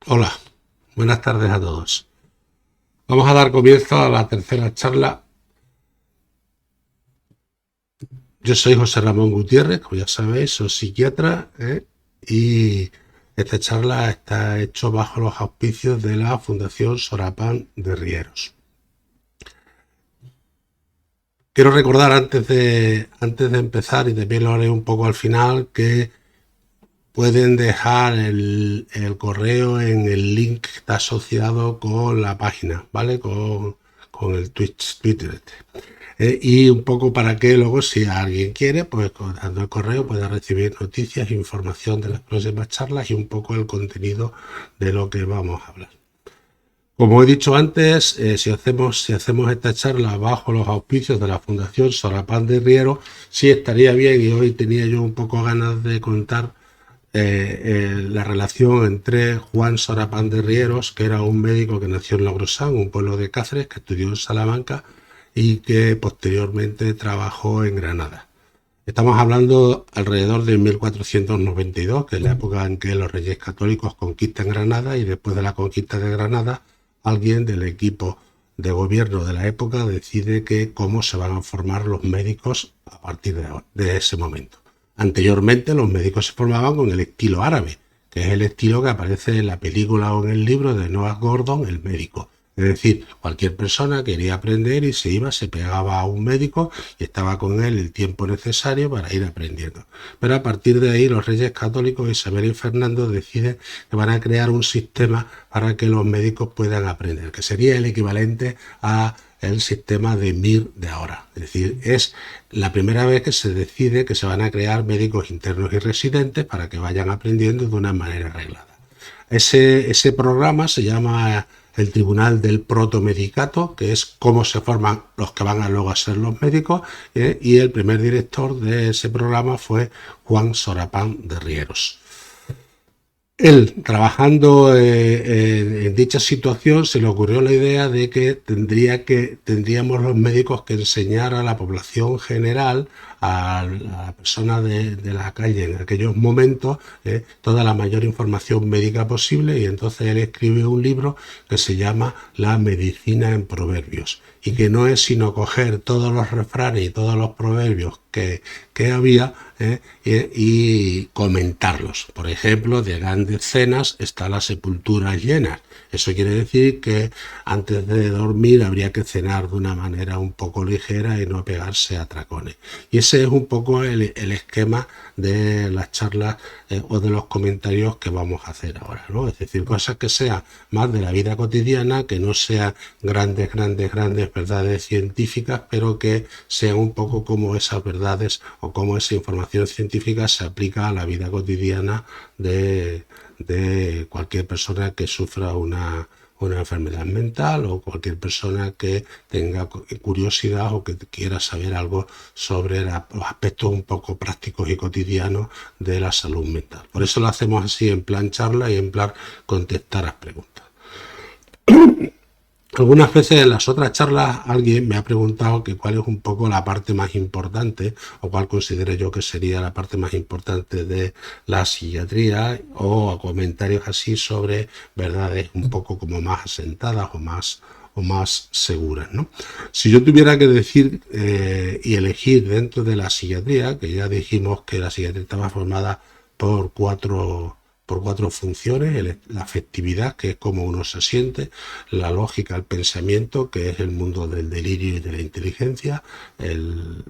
Hola, buenas tardes a todos. Vamos a dar comienzo a la tercera charla. Yo soy José Ramón Gutiérrez, como ya sabéis, soy psiquiatra, y esta charla está hecha bajo los auspicios de la Fundación Sorapán de Rieros. Quiero recordar antes de empezar, y también lo haré un poco al final, que pueden dejar el correo en el link que está asociado con la página, ¿vale? Con el Twitter. Y un poco para que luego, si alguien quiere, pues dando el correo pueda recibir noticias, información de las próximas charlas y un poco el contenido de lo que vamos a hablar. Como he dicho antes, si hacemos esta charla bajo los auspicios de la Fundación Sorapán de Riero, sí estaría bien, y hoy tenía yo un poco ganas de contar la relación entre Juan Sorapán de Rieros, que era un médico que nació en Logrosán, un pueblo de Cáceres, que estudió en Salamanca y que posteriormente trabajó en Granada. Estamos hablando alrededor de 1492, que es la época en que los reyes católicos conquistan Granada, y después de la conquista de Granada, alguien del equipo de gobierno de la época decide que cómo se van a formar los médicos a partir de ese momento. Anteriormente los médicos se formaban con el estilo árabe, que es el estilo que aparece en la película o en el libro de Noah Gordon, El médico. Es decir, cualquier persona quería aprender y se pegaba a un médico y estaba con él el tiempo necesario para ir aprendiendo. Pero a partir de ahí los reyes católicos Isabel y Fernando deciden que van a crear un sistema para que los médicos puedan aprender, que sería el equivalente a el sistema de MIR de ahora. Es decir, es la primera vez que se decide que se van a crear médicos internos y residentes para que vayan aprendiendo de una manera arreglada. Ese programa se llama el Tribunal del Protomedicato, que es cómo se forman los que van a luego a ser los médicos, y el primer director de ese programa fue Juan Sorapán de Rieros. Él, trabajando en dicha situación, se le ocurrió la idea de que tendríamos los médicos que enseñar a la población general, a la persona de la calle en aquellos momentos, toda la mayor información médica posible, y entonces él escribe un libro que se llama La medicina en proverbios, y que no es sino coger todos los refranes y todos los proverbios que había, y comentarlos. Por ejemplo, de grandes cenas está la sepultura llena. Eso quiere decir que antes de dormir habría que cenar de una manera un poco ligera y no pegarse a tracones. Y ese es un poco el esquema de las charlas, o de los comentarios que vamos a hacer ahora, ¿no? Es decir, cosas que sean más de la vida cotidiana, que no sean grandes verdades científicas, pero que sean un poco como esas verdades o como esa información científica se aplica a la vida cotidiana de cualquier persona que sufra una enfermedad mental, o cualquier persona que tenga curiosidad o que quiera saber algo sobre los aspectos un poco prácticos y cotidianos de la salud mental. Por eso lo hacemos así, en plan charla y en plan contestar a preguntas. Algunas veces en las otras charlas alguien me ha preguntado que cuál es un poco la parte más importante, o cuál considero yo que sería la parte más importante de la psiquiatría, o comentarios así sobre verdades un poco como más asentadas o más seguras, ¿no? Si yo tuviera que decir y elegir dentro de la psiquiatría, que ya dijimos que la psiquiatría estaba formada por cuatro funciones: la afectividad, que es cómo uno se siente; la lógica, el pensamiento, que es el mundo del delirio y de la inteligencia; el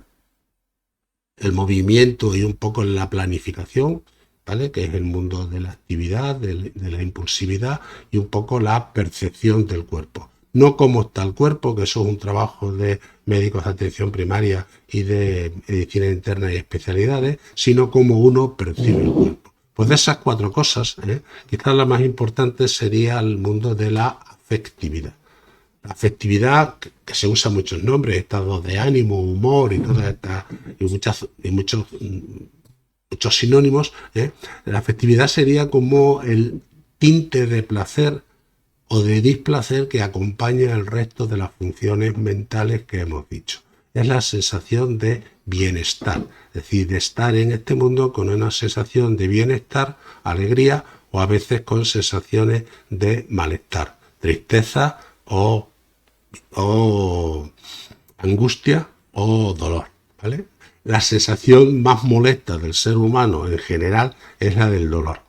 movimiento y un poco la planificación, ¿vale?, que es el mundo de la actividad, de la impulsividad; y un poco la percepción del cuerpo. No cómo está el cuerpo, que eso es un trabajo de médicos de atención primaria y de medicina interna y especialidades, sino cómo uno percibe el cuerpo. Pues de esas cuatro cosas, quizás la más importante sería el mundo de la afectividad. La afectividad, que se usa muchos nombres: estados de ánimo, humor y todas estas, y muchos sinónimos. La afectividad sería como el tinte de placer o de displacer que acompaña el resto de las funciones mentales que hemos dicho. Es la sensación de bienestar, es decir, de estar en este mundo con una sensación de bienestar, alegría o a veces con sensaciones de malestar, tristeza o angustia o dolor, ¿vale? La sensación más molesta del ser humano en general es la del dolor.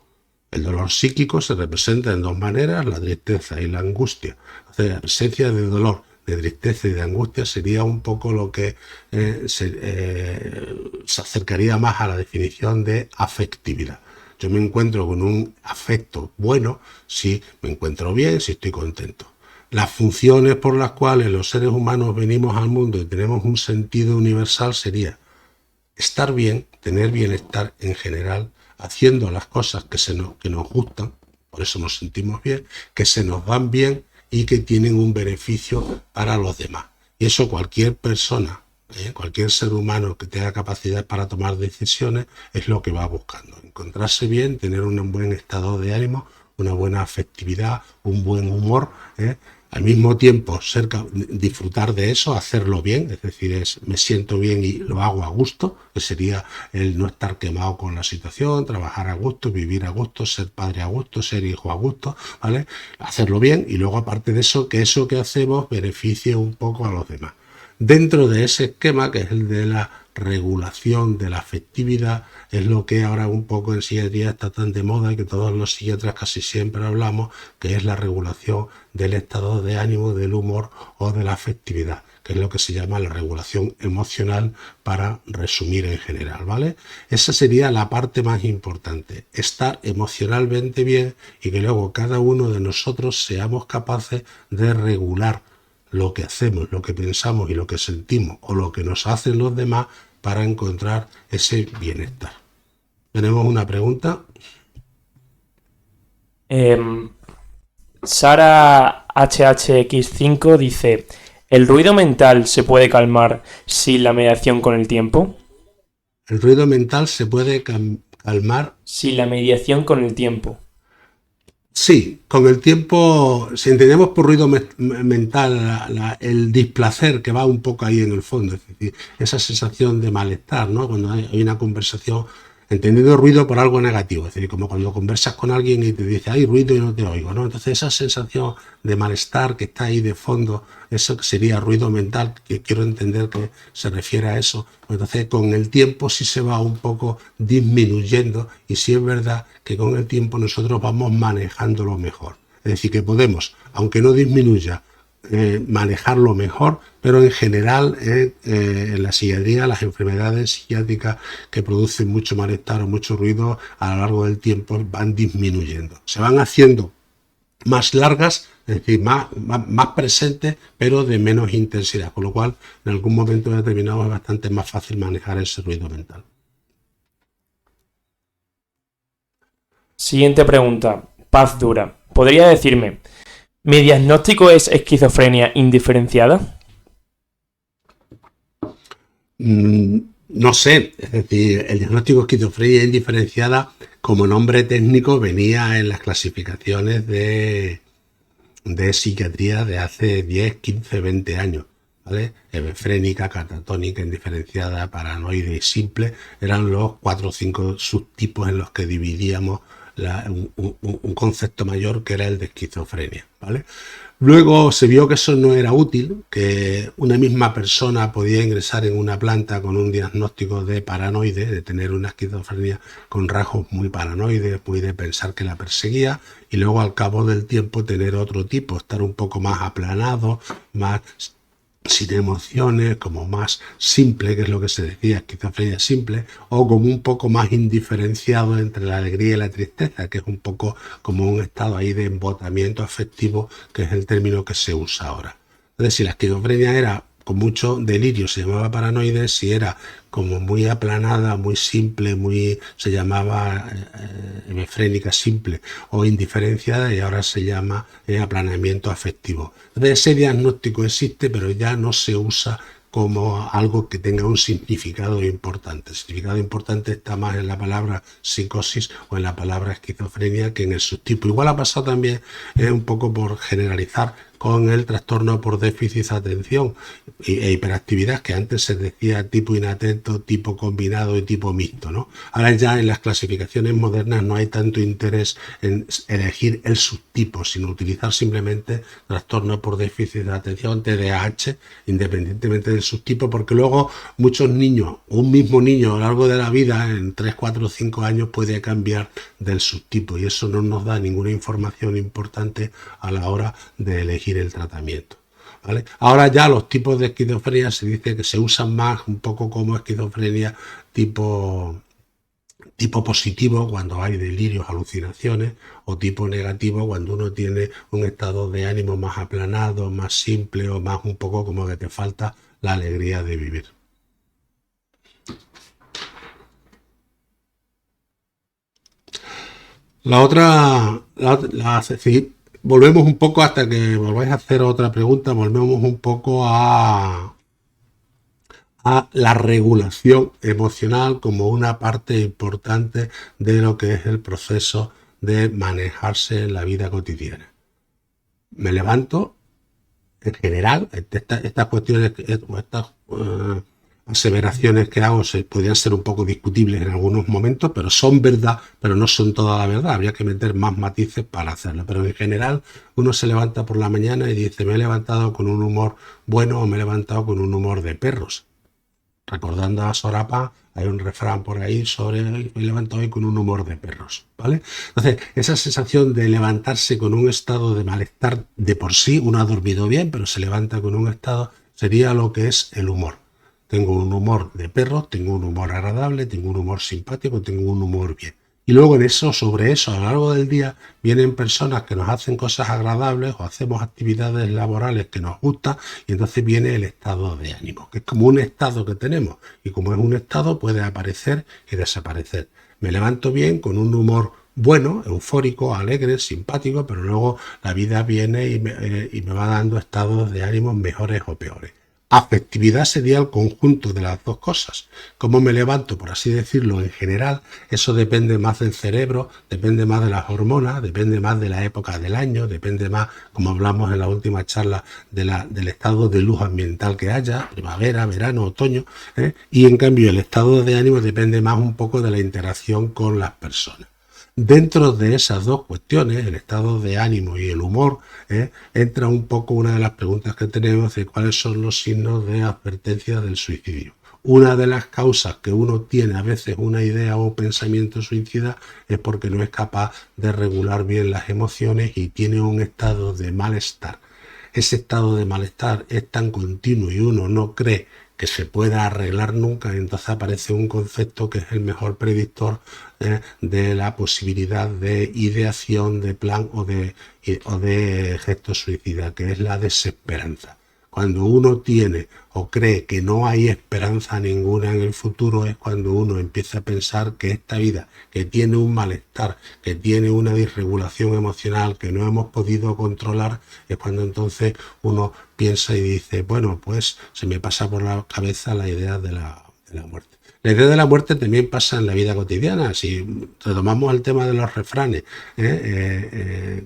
El dolor psíquico se representa en dos maneras, la tristeza y la angustia. Entonces, la presencia de dolor, de tristeza y de angustia sería un poco lo que se acercaría más a la definición de afectividad. Yo me encuentro con un afecto bueno si me encuentro bien, si estoy contento. Las funciones por las cuales los seres humanos venimos al mundo y tenemos un sentido universal sería estar bien, tener bienestar en general, haciendo las cosas que nos gustan, por eso nos sentimos bien, que se nos van bien y que tienen un beneficio para los demás. Y eso cualquier persona, cualquier ser humano que tenga capacidad para tomar decisiones es lo que va buscando. Encontrarse bien, tener un buen estado de ánimo, una buena afectividad, un buen humor, al mismo tiempo disfrutar de eso, hacerlo bien, es decir, me siento bien y lo hago a gusto, que sería el no estar quemado con la situación, trabajar a gusto, vivir a gusto, ser padre a gusto, ser hijo a gusto, ¿vale? Hacerlo bien y luego aparte de eso que hacemos beneficie un poco a los demás. Dentro de ese esquema, que es el de la regulación de la afectividad, es lo que ahora un poco en psiquiatría está tan de moda y que todos los psiquiatras casi siempre hablamos, que es la regulación del estado de ánimo, del humor o de la afectividad, que es lo que se llama la regulación emocional para resumir en general, ¿vale? Esa sería la parte más importante, estar emocionalmente bien y que luego cada uno de nosotros seamos capaces de regular lo que hacemos, lo que pensamos y lo que sentimos o lo que nos hacen los demás para encontrar ese bienestar. Tenemos una pregunta. Sara HHX5 dice: ¿el ruido mental se puede calmar sin la mediación con el tiempo? El ruido mental se puede calmar sin la mediación con el tiempo. Sí, con el tiempo, si entendemos por ruido mental el displacer que va un poco ahí en el fondo, es decir, esa sensación de malestar, ¿no? Cuando hay una conversación, entendiendo ruido por algo negativo, es decir, como cuando conversas con alguien y te dice, hay ruido y no te oigo, ¿no? Entonces esa sensación de malestar que está ahí de fondo, eso sería ruido mental, que quiero entender que se refiere a eso. Entonces con el tiempo sí se va un poco disminuyendo y sí es verdad que con el tiempo nosotros vamos manejándolo mejor. Es decir, que podemos, aunque no disminuya, manejarlo mejor, pero en general en la psiquiatría, las enfermedades psiquiátricas que producen mucho malestar o mucho ruido a lo largo del tiempo van disminuyendo. Se van haciendo más largas, es decir, más presentes, pero de menos intensidad, con lo cual en algún momento determinado es bastante más fácil manejar ese ruido mental. Siguiente pregunta, Paz Dura. ¿Podría decirme, mi diagnóstico es esquizofrenia indiferenciada? No sé, es decir, el diagnóstico de esquizofrenia indiferenciada como nombre técnico venía en las clasificaciones de psiquiatría de hace 10, 15, 20 años, ¿vale? Hebefrénica, catatónica, indiferenciada, paranoide y simple eran los 4 o 5 subtipos en los que dividíamos un concepto mayor que era el de esquizofrenia, ¿vale? Luego se vio que eso no era útil, que una misma persona podía ingresar en una planta con un diagnóstico de paranoide, de tener una esquizofrenia con rasgos muy paranoides, muy de pensar que la perseguía, y luego al cabo del tiempo tener otro tipo, estar un poco más aplanado, más sin emociones, como más simple, que es lo que se decía, esquizofrenia simple, o como un poco más indiferenciado entre la alegría y la tristeza, que es un poco como un estado ahí de embotamiento afectivo, que es el término que se usa ahora. Entonces, si la esquizofrenia era con mucho delirio, se llamaba paranoide; si era como muy aplanada, muy simple, se llamaba hebefrénica simple o indiferenciada, y ahora se llama aplanamiento afectivo. Entonces ese diagnóstico existe, pero ya no se usa como algo que tenga un significado importante. El significado importante está más en la palabra psicosis o en la palabra esquizofrenia que en el subtipo. Igual ha pasado también un poco por generalizar con el trastorno por déficit de atención e hiperactividad, que antes se decía tipo inatento, tipo combinado y tipo mixto, ¿no? Ahora ya en las clasificaciones modernas no hay tanto interés en elegir el subtipo, sino utilizar simplemente trastorno por déficit de atención, TDAH, independientemente del subtipo, porque luego muchos niños, un mismo niño a lo largo de la vida, en 3, 4 o 5 años, puede cambiar del subtipo, y eso no nos da ninguna información importante a la hora de elegir el tratamiento. ¿Vale? Ahora ya los tipos de esquizofrenia se dice que se usan más un poco como esquizofrenia tipo positivo cuando hay delirios, alucinaciones, o tipo negativo cuando uno tiene un estado de ánimo más aplanado, más simple, o más un poco como que te falta la alegría de vivir. La otra, sí, volvemos un poco hasta que volváis a hacer otra pregunta, volvemos un poco a la regulación emocional como una parte importante de lo que es el proceso de manejarse en la vida cotidiana. Me levanto, en general, estas cuestiones, estas aseveraciones que hago podrían ser un poco discutibles en algunos momentos, pero son verdad, pero no son toda la verdad. Habría que meter más matices para hacerlo. Pero en general, uno se levanta por la mañana y dice, me he levantado con un humor bueno o me he levantado con un humor de perros. Recordando a Sorapa, hay un refrán por ahí sobre me levanto hoy con un humor de perros, ¿vale? Entonces, esa sensación de levantarse con un estado de malestar de por sí, uno ha dormido bien, pero se levanta con un estado, sería lo que es el humor. Tengo un humor de perro, tengo un humor agradable, tengo un humor simpático, tengo un humor bien. Y luego en eso, sobre eso, a lo largo del día, vienen personas que nos hacen cosas agradables o hacemos actividades laborales que nos gustan y entonces viene el estado de ánimo, que es como un estado que tenemos y como es un estado puede aparecer y desaparecer. Me levanto bien con un humor bueno, eufórico, alegre, simpático, pero luego la vida viene y me va dando estados de ánimo mejores o peores. Afectividad sería el conjunto de las dos cosas. Cómo me levanto, por así decirlo, en general, eso depende más del cerebro, depende más de las hormonas, depende más de la época del año, depende más, como hablamos en la última charla, del estado de luz ambiental que haya, primavera, verano, otoño, y en cambio el estado de ánimo depende más un poco de la interacción con las personas. Dentro de esas dos cuestiones, el estado de ánimo y el humor, entra un poco una de las preguntas que tenemos de cuáles son los signos de advertencia del suicidio. Una de las causas que uno tiene a veces una idea o pensamiento suicida es porque no es capaz de regular bien las emociones y tiene un estado de malestar. Ese estado de malestar es tan continuo y uno no cree que se pueda arreglar nunca, entonces aparece un concepto que es el mejor predictor de la posibilidad de ideación, de plan o de gesto suicida, que es la desesperanza. Cuando uno tiene o cree que no hay esperanza ninguna en el futuro es cuando uno empieza a pensar que esta vida, que tiene un malestar, que tiene una disregulación emocional que no hemos podido controlar, es cuando entonces uno piensa y dice, bueno, pues se me pasa por la cabeza la idea de la muerte. La idea de la muerte también pasa en la vida cotidiana. Si retomamos el tema de los refranes,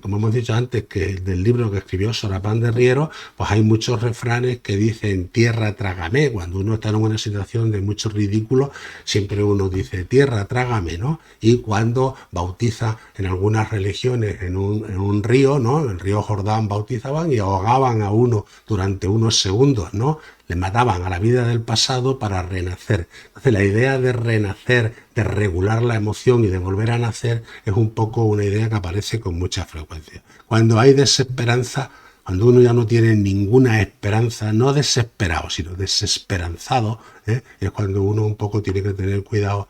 como hemos dicho antes, que del libro que escribió Sorapán de Riero, pues hay muchos refranes que dicen tierra trágame. Cuando uno está en una situación de mucho ridículo, siempre uno dice tierra trágame, ¿no? Y cuando bautiza en algunas religiones en un río, ¿no? En el río Jordán bautizaban y ahogaban a uno durante unos segundos, ¿no? Le mataban a la vida del pasado para renacer. Entonces la idea de renacer, de regular la emoción y de volver a nacer es un poco una idea que aparece con mucha frecuencia. Cuando hay desesperanza, cuando uno ya no tiene ninguna esperanza, no desesperado, sino desesperanzado, es cuando uno un poco tiene que tener cuidado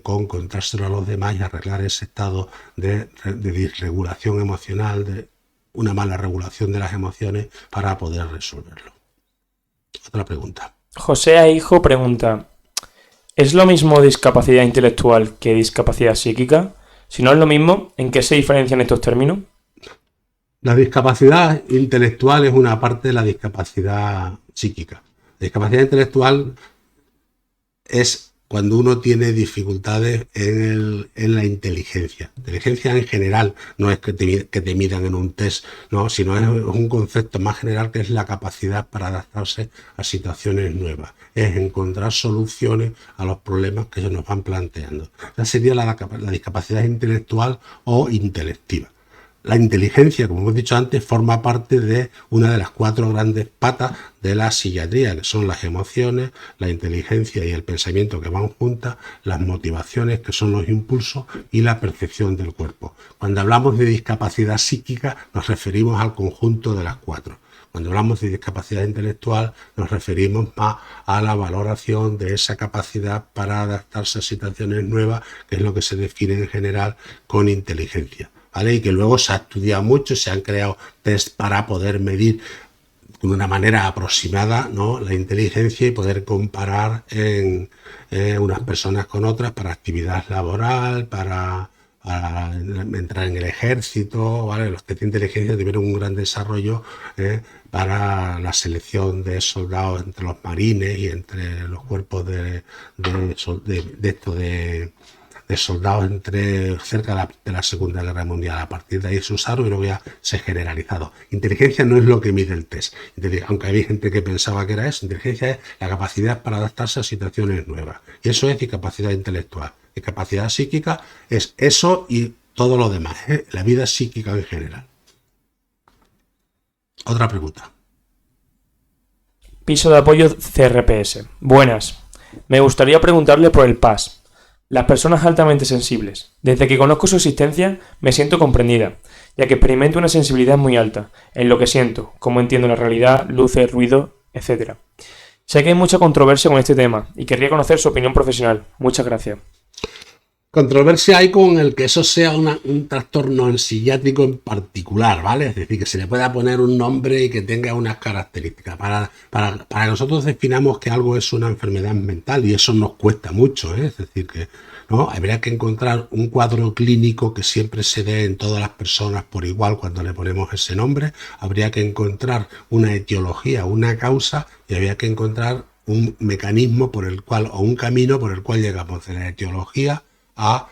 con contárselo a los demás y arreglar ese estado de disregulación emocional, de una mala regulación de las emociones para poder resolverlo. Otra pregunta. José Hijo pregunta, ¿es lo mismo discapacidad intelectual que discapacidad psíquica? Si no es lo mismo, ¿en qué se diferencian estos términos? La discapacidad intelectual es una parte de la discapacidad psíquica. La discapacidad intelectual es cuando uno tiene dificultades en la inteligencia. Inteligencia en general no es que te midan en un test, no, sino es un concepto más general que es la capacidad para adaptarse a situaciones nuevas. Es encontrar soluciones a los problemas que se nos van planteando. Esa sería la discapacidad intelectual o intelectiva. La inteligencia, como hemos dicho antes, forma parte de una de las 4 grandes patas de la psiquiatría, que son las emociones, la inteligencia y el pensamiento que van juntas, las motivaciones, que son los impulsos, y la percepción del cuerpo. Cuando hablamos de discapacidad psíquica, nos referimos al conjunto de las 4. Cuando hablamos de discapacidad intelectual, nos referimos más a la valoración de esa capacidad para adaptarse a situaciones nuevas, que es lo que se define en general con inteligencia. ¿Vale? Y que luego se ha estudiado mucho, se han creado test para poder medir de una manera aproximada, ¿no?, la inteligencia y poder comparar en unas personas con otras para actividad laboral, para entrar en el ejército, ¿vale? Los test de inteligencia tuvieron un gran desarrollo para la selección de soldados entre los marines y entre los cuerpos de soldados cerca de la Segunda Guerra Mundial. A partir de ahí se usaron y luego ya se ha generalizado. Inteligencia no es lo que mide el test. Aunque hay gente que pensaba que era eso, inteligencia es la capacidad para adaptarse a situaciones nuevas. Y eso es discapacidad intelectual. Discapacidad psíquica es eso y todo lo demás, la vida psíquica en general. Otra pregunta. Piso de apoyo CRPS. Buenas. Me gustaría preguntarle por el PAS. Las personas altamente sensibles. Desde que conozco su existencia, me siento comprendida, ya que experimento una sensibilidad muy alta en lo que siento, cómo entiendo la realidad, luces, ruido, etc. Sé que hay mucha controversia con este tema y querría conocer su opinión profesional. Muchas gracias. Controversia hay con el que eso sea un trastorno psiquiátrico en particular, ¿vale? Es decir, que se le pueda poner un nombre y que tenga unas características. Para que nosotros definamos que algo es una enfermedad mental, y eso nos cuesta mucho, ¿eh? Es decir, que no habría que encontrar un cuadro clínico que siempre se dé en todas las personas por igual cuando le ponemos ese nombre. Habría que encontrar una etiología, una causa, y habría que encontrar un mecanismo por el cual, o un camino por el cual llegamos de la etiología a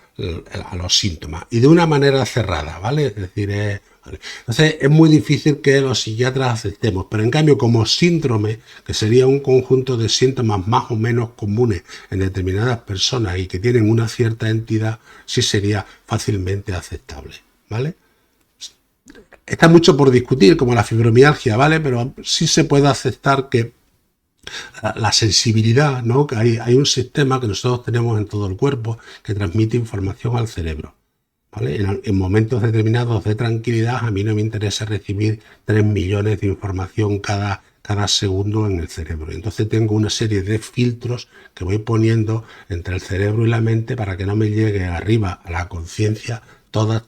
los síntomas, y de una manera cerrada, ¿vale? Es decir, ¿vale? Entonces es muy difícil que los psiquiatras aceptemos, pero en cambio como síndrome, que sería un conjunto de síntomas más o menos comunes en determinadas personas y que tienen una cierta entidad, sí sería fácilmente aceptable, ¿vale? Está mucho por discutir, como la fibromialgia, ¿vale? Pero sí se puede aceptar que la sensibilidad, ¿no? Que hay un sistema que nosotros tenemos en todo el cuerpo que transmite información al cerebro, ¿vale? En momentos determinados de tranquilidad, a mí no me interesa recibir 3 millones de información cada segundo en el cerebro. Entonces tengo una serie de filtros que voy poniendo entre el cerebro y la mente para que no me llegue arriba a la conciencia todos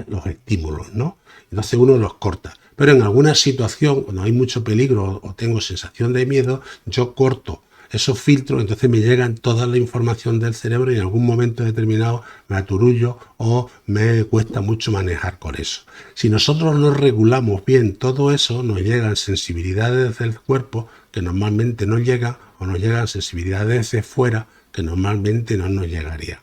los estímulos, ¿no? Entonces uno los corta. Pero en alguna situación, cuando hay mucho peligro o tengo sensación de miedo, yo corto esos filtros, entonces me llegan toda la información del cerebro y en algún momento determinado me aturullo o me cuesta mucho manejar con eso. Si nosotros no regulamos bien todo eso, nos llegan sensibilidades del cuerpo que normalmente no llegan, o nos llegan sensibilidades de fuera que normalmente no nos llegarían.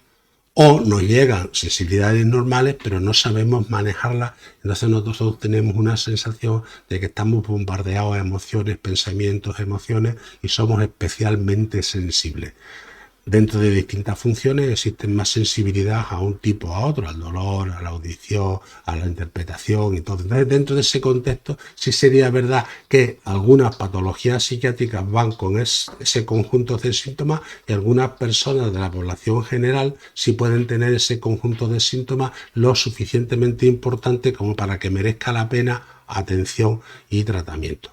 O nos llegan sensibilidades normales, pero no sabemos manejarlas, entonces nosotros tenemos una sensación de que estamos bombardeados de emociones, pensamientos, emociones, y somos especialmente sensibles. Dentro de distintas funciones existen más sensibilidad a un tipo o a otro, al dolor, a la audición, a la interpretación y todo. Entonces, dentro de ese contexto, sí sería verdad que algunas patologías psiquiátricas van con ese conjunto de síntomas, y algunas personas de la población general sí pueden tener ese conjunto de síntomas lo suficientemente importante como para que merezca la pena atención y tratamiento.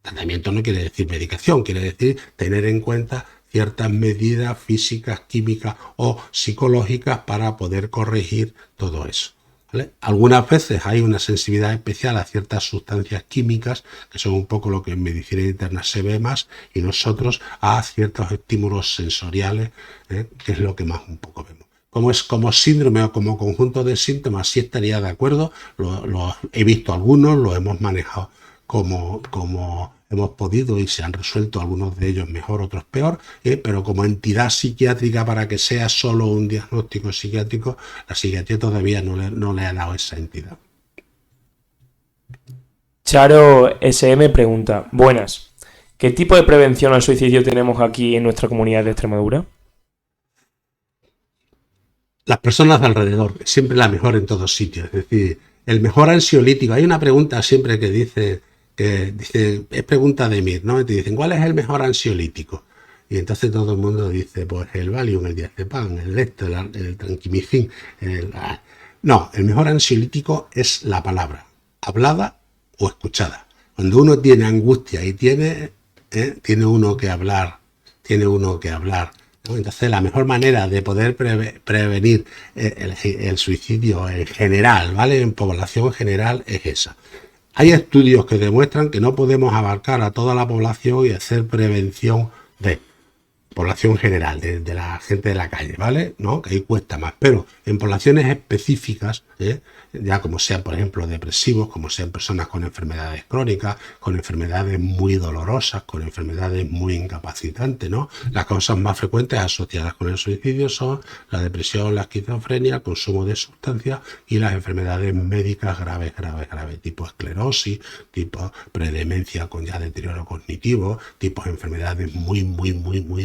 Tratamiento no quiere decir medicación, quiere decir tener en cuenta ciertas medidas físicas, químicas o psicológicas para poder corregir todo eso, ¿vale? Algunas veces hay una sensibilidad especial a ciertas sustancias químicas, que son un poco lo que en medicina interna se ve más, y nosotros a ciertos estímulos sensoriales, que es lo que más un poco vemos. Como síndrome o como conjunto de síntomas, sí estaría de acuerdo, he visto algunos, lo hemos manejado como hemos podido y se han resuelto algunos de ellos mejor, otros peor, pero como entidad psiquiátrica para que sea solo un diagnóstico psiquiátrico, la psiquiatría todavía no le ha dado esa entidad. Charo SM pregunta, buenas, ¿qué tipo de prevención al suicidio tenemos aquí en nuestra comunidad de Extremadura? Las personas de alrededor, siempre la mejor en todos sitios, es decir, el mejor ansiolítico. Hay una pregunta siempre que dice, es pregunta de Mir, ¿no? Y te dicen, ¿cuál es el mejor ansiolítico? Y entonces todo el mundo dice, pues el Valium, el diazepam, el Lecto, el Tranquimicin. No, el mejor ansiolítico es la palabra, hablada o escuchada. Cuando uno tiene angustia y tiene uno que hablar, ¿no? Entonces la mejor manera de poder prevenir el suicidio en general, ¿vale? En población general es esa. Hay estudios que demuestran que no podemos abarcar a toda la población y hacer prevención de población general, de la gente de la calle, ¿vale? ¿No? Que ahí cuesta más, pero en poblaciones específicas, ya como sean, por ejemplo, depresivos, como sean personas con enfermedades crónicas, con enfermedades muy dolorosas, con enfermedades muy incapacitantes, ¿no? Las causas más frecuentes asociadas con el suicidio son la depresión, la esquizofrenia, el consumo de sustancias y las enfermedades médicas graves, tipo esclerosis, tipo predemencia con ya deterioro cognitivo, tipo enfermedades muy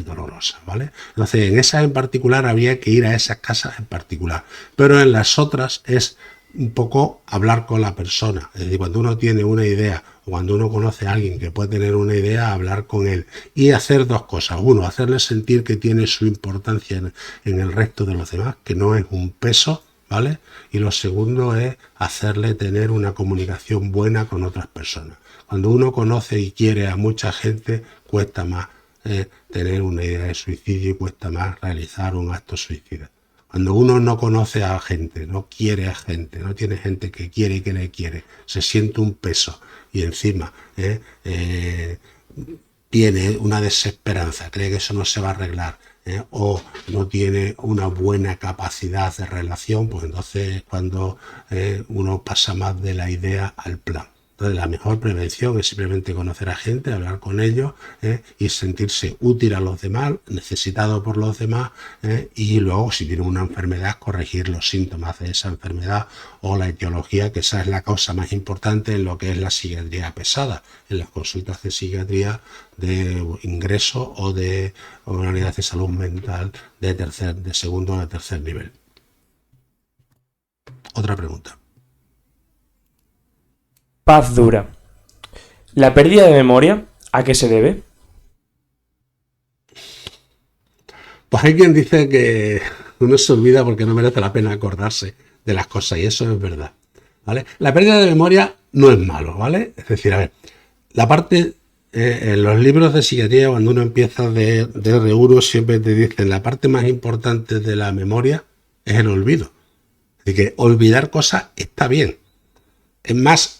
dolorosas, ¿vale? Entonces, en esas en particular habría que ir a esas casas en particular, pero en las otras es un poco hablar con la persona, es decir, cuando uno tiene una idea o cuando uno conoce a alguien que puede tener una idea, hablar con él y hacer dos cosas. Uno, hacerle sentir que tiene su importancia en el resto de los demás, que no es un peso, ¿vale? Y lo segundo es hacerle tener una comunicación buena con otras personas. Cuando uno conoce y quiere a mucha gente, cuesta más tener una idea de suicidio y cuesta más realizar un acto suicida. Cuando uno no conoce a gente, no quiere a gente, no tiene gente que quiere y que le quiere, se siente un peso y encima tiene una desesperanza, cree que eso no se va a arreglar, o no tiene una buena capacidad de relación, pues entonces cuando uno pasa más de la idea al plan. Entonces la mejor prevención es simplemente conocer a gente, hablar con ellos y sentirse útil a los demás, necesitado por los demás y luego si tienen una enfermedad corregir los síntomas de esa enfermedad o la etiología, que esa es la causa más importante en lo que es la psiquiatría pesada, en las consultas de psiquiatría de ingreso o de unidades de salud mental de segundo o de tercer nivel. Otra pregunta. Paz dura. ¿La pérdida de memoria a qué se debe? Pues hay quien dice que uno se olvida porque no merece la pena acordarse de las cosas y eso es verdad, ¿vale? La pérdida de memoria no es malo, ¿vale? Es decir, a ver, la parte en los libros de psiquiatría cuando uno empieza de R1 siempre te dicen la parte más importante de la memoria es el olvido. Así que olvidar cosas está bien. Es más,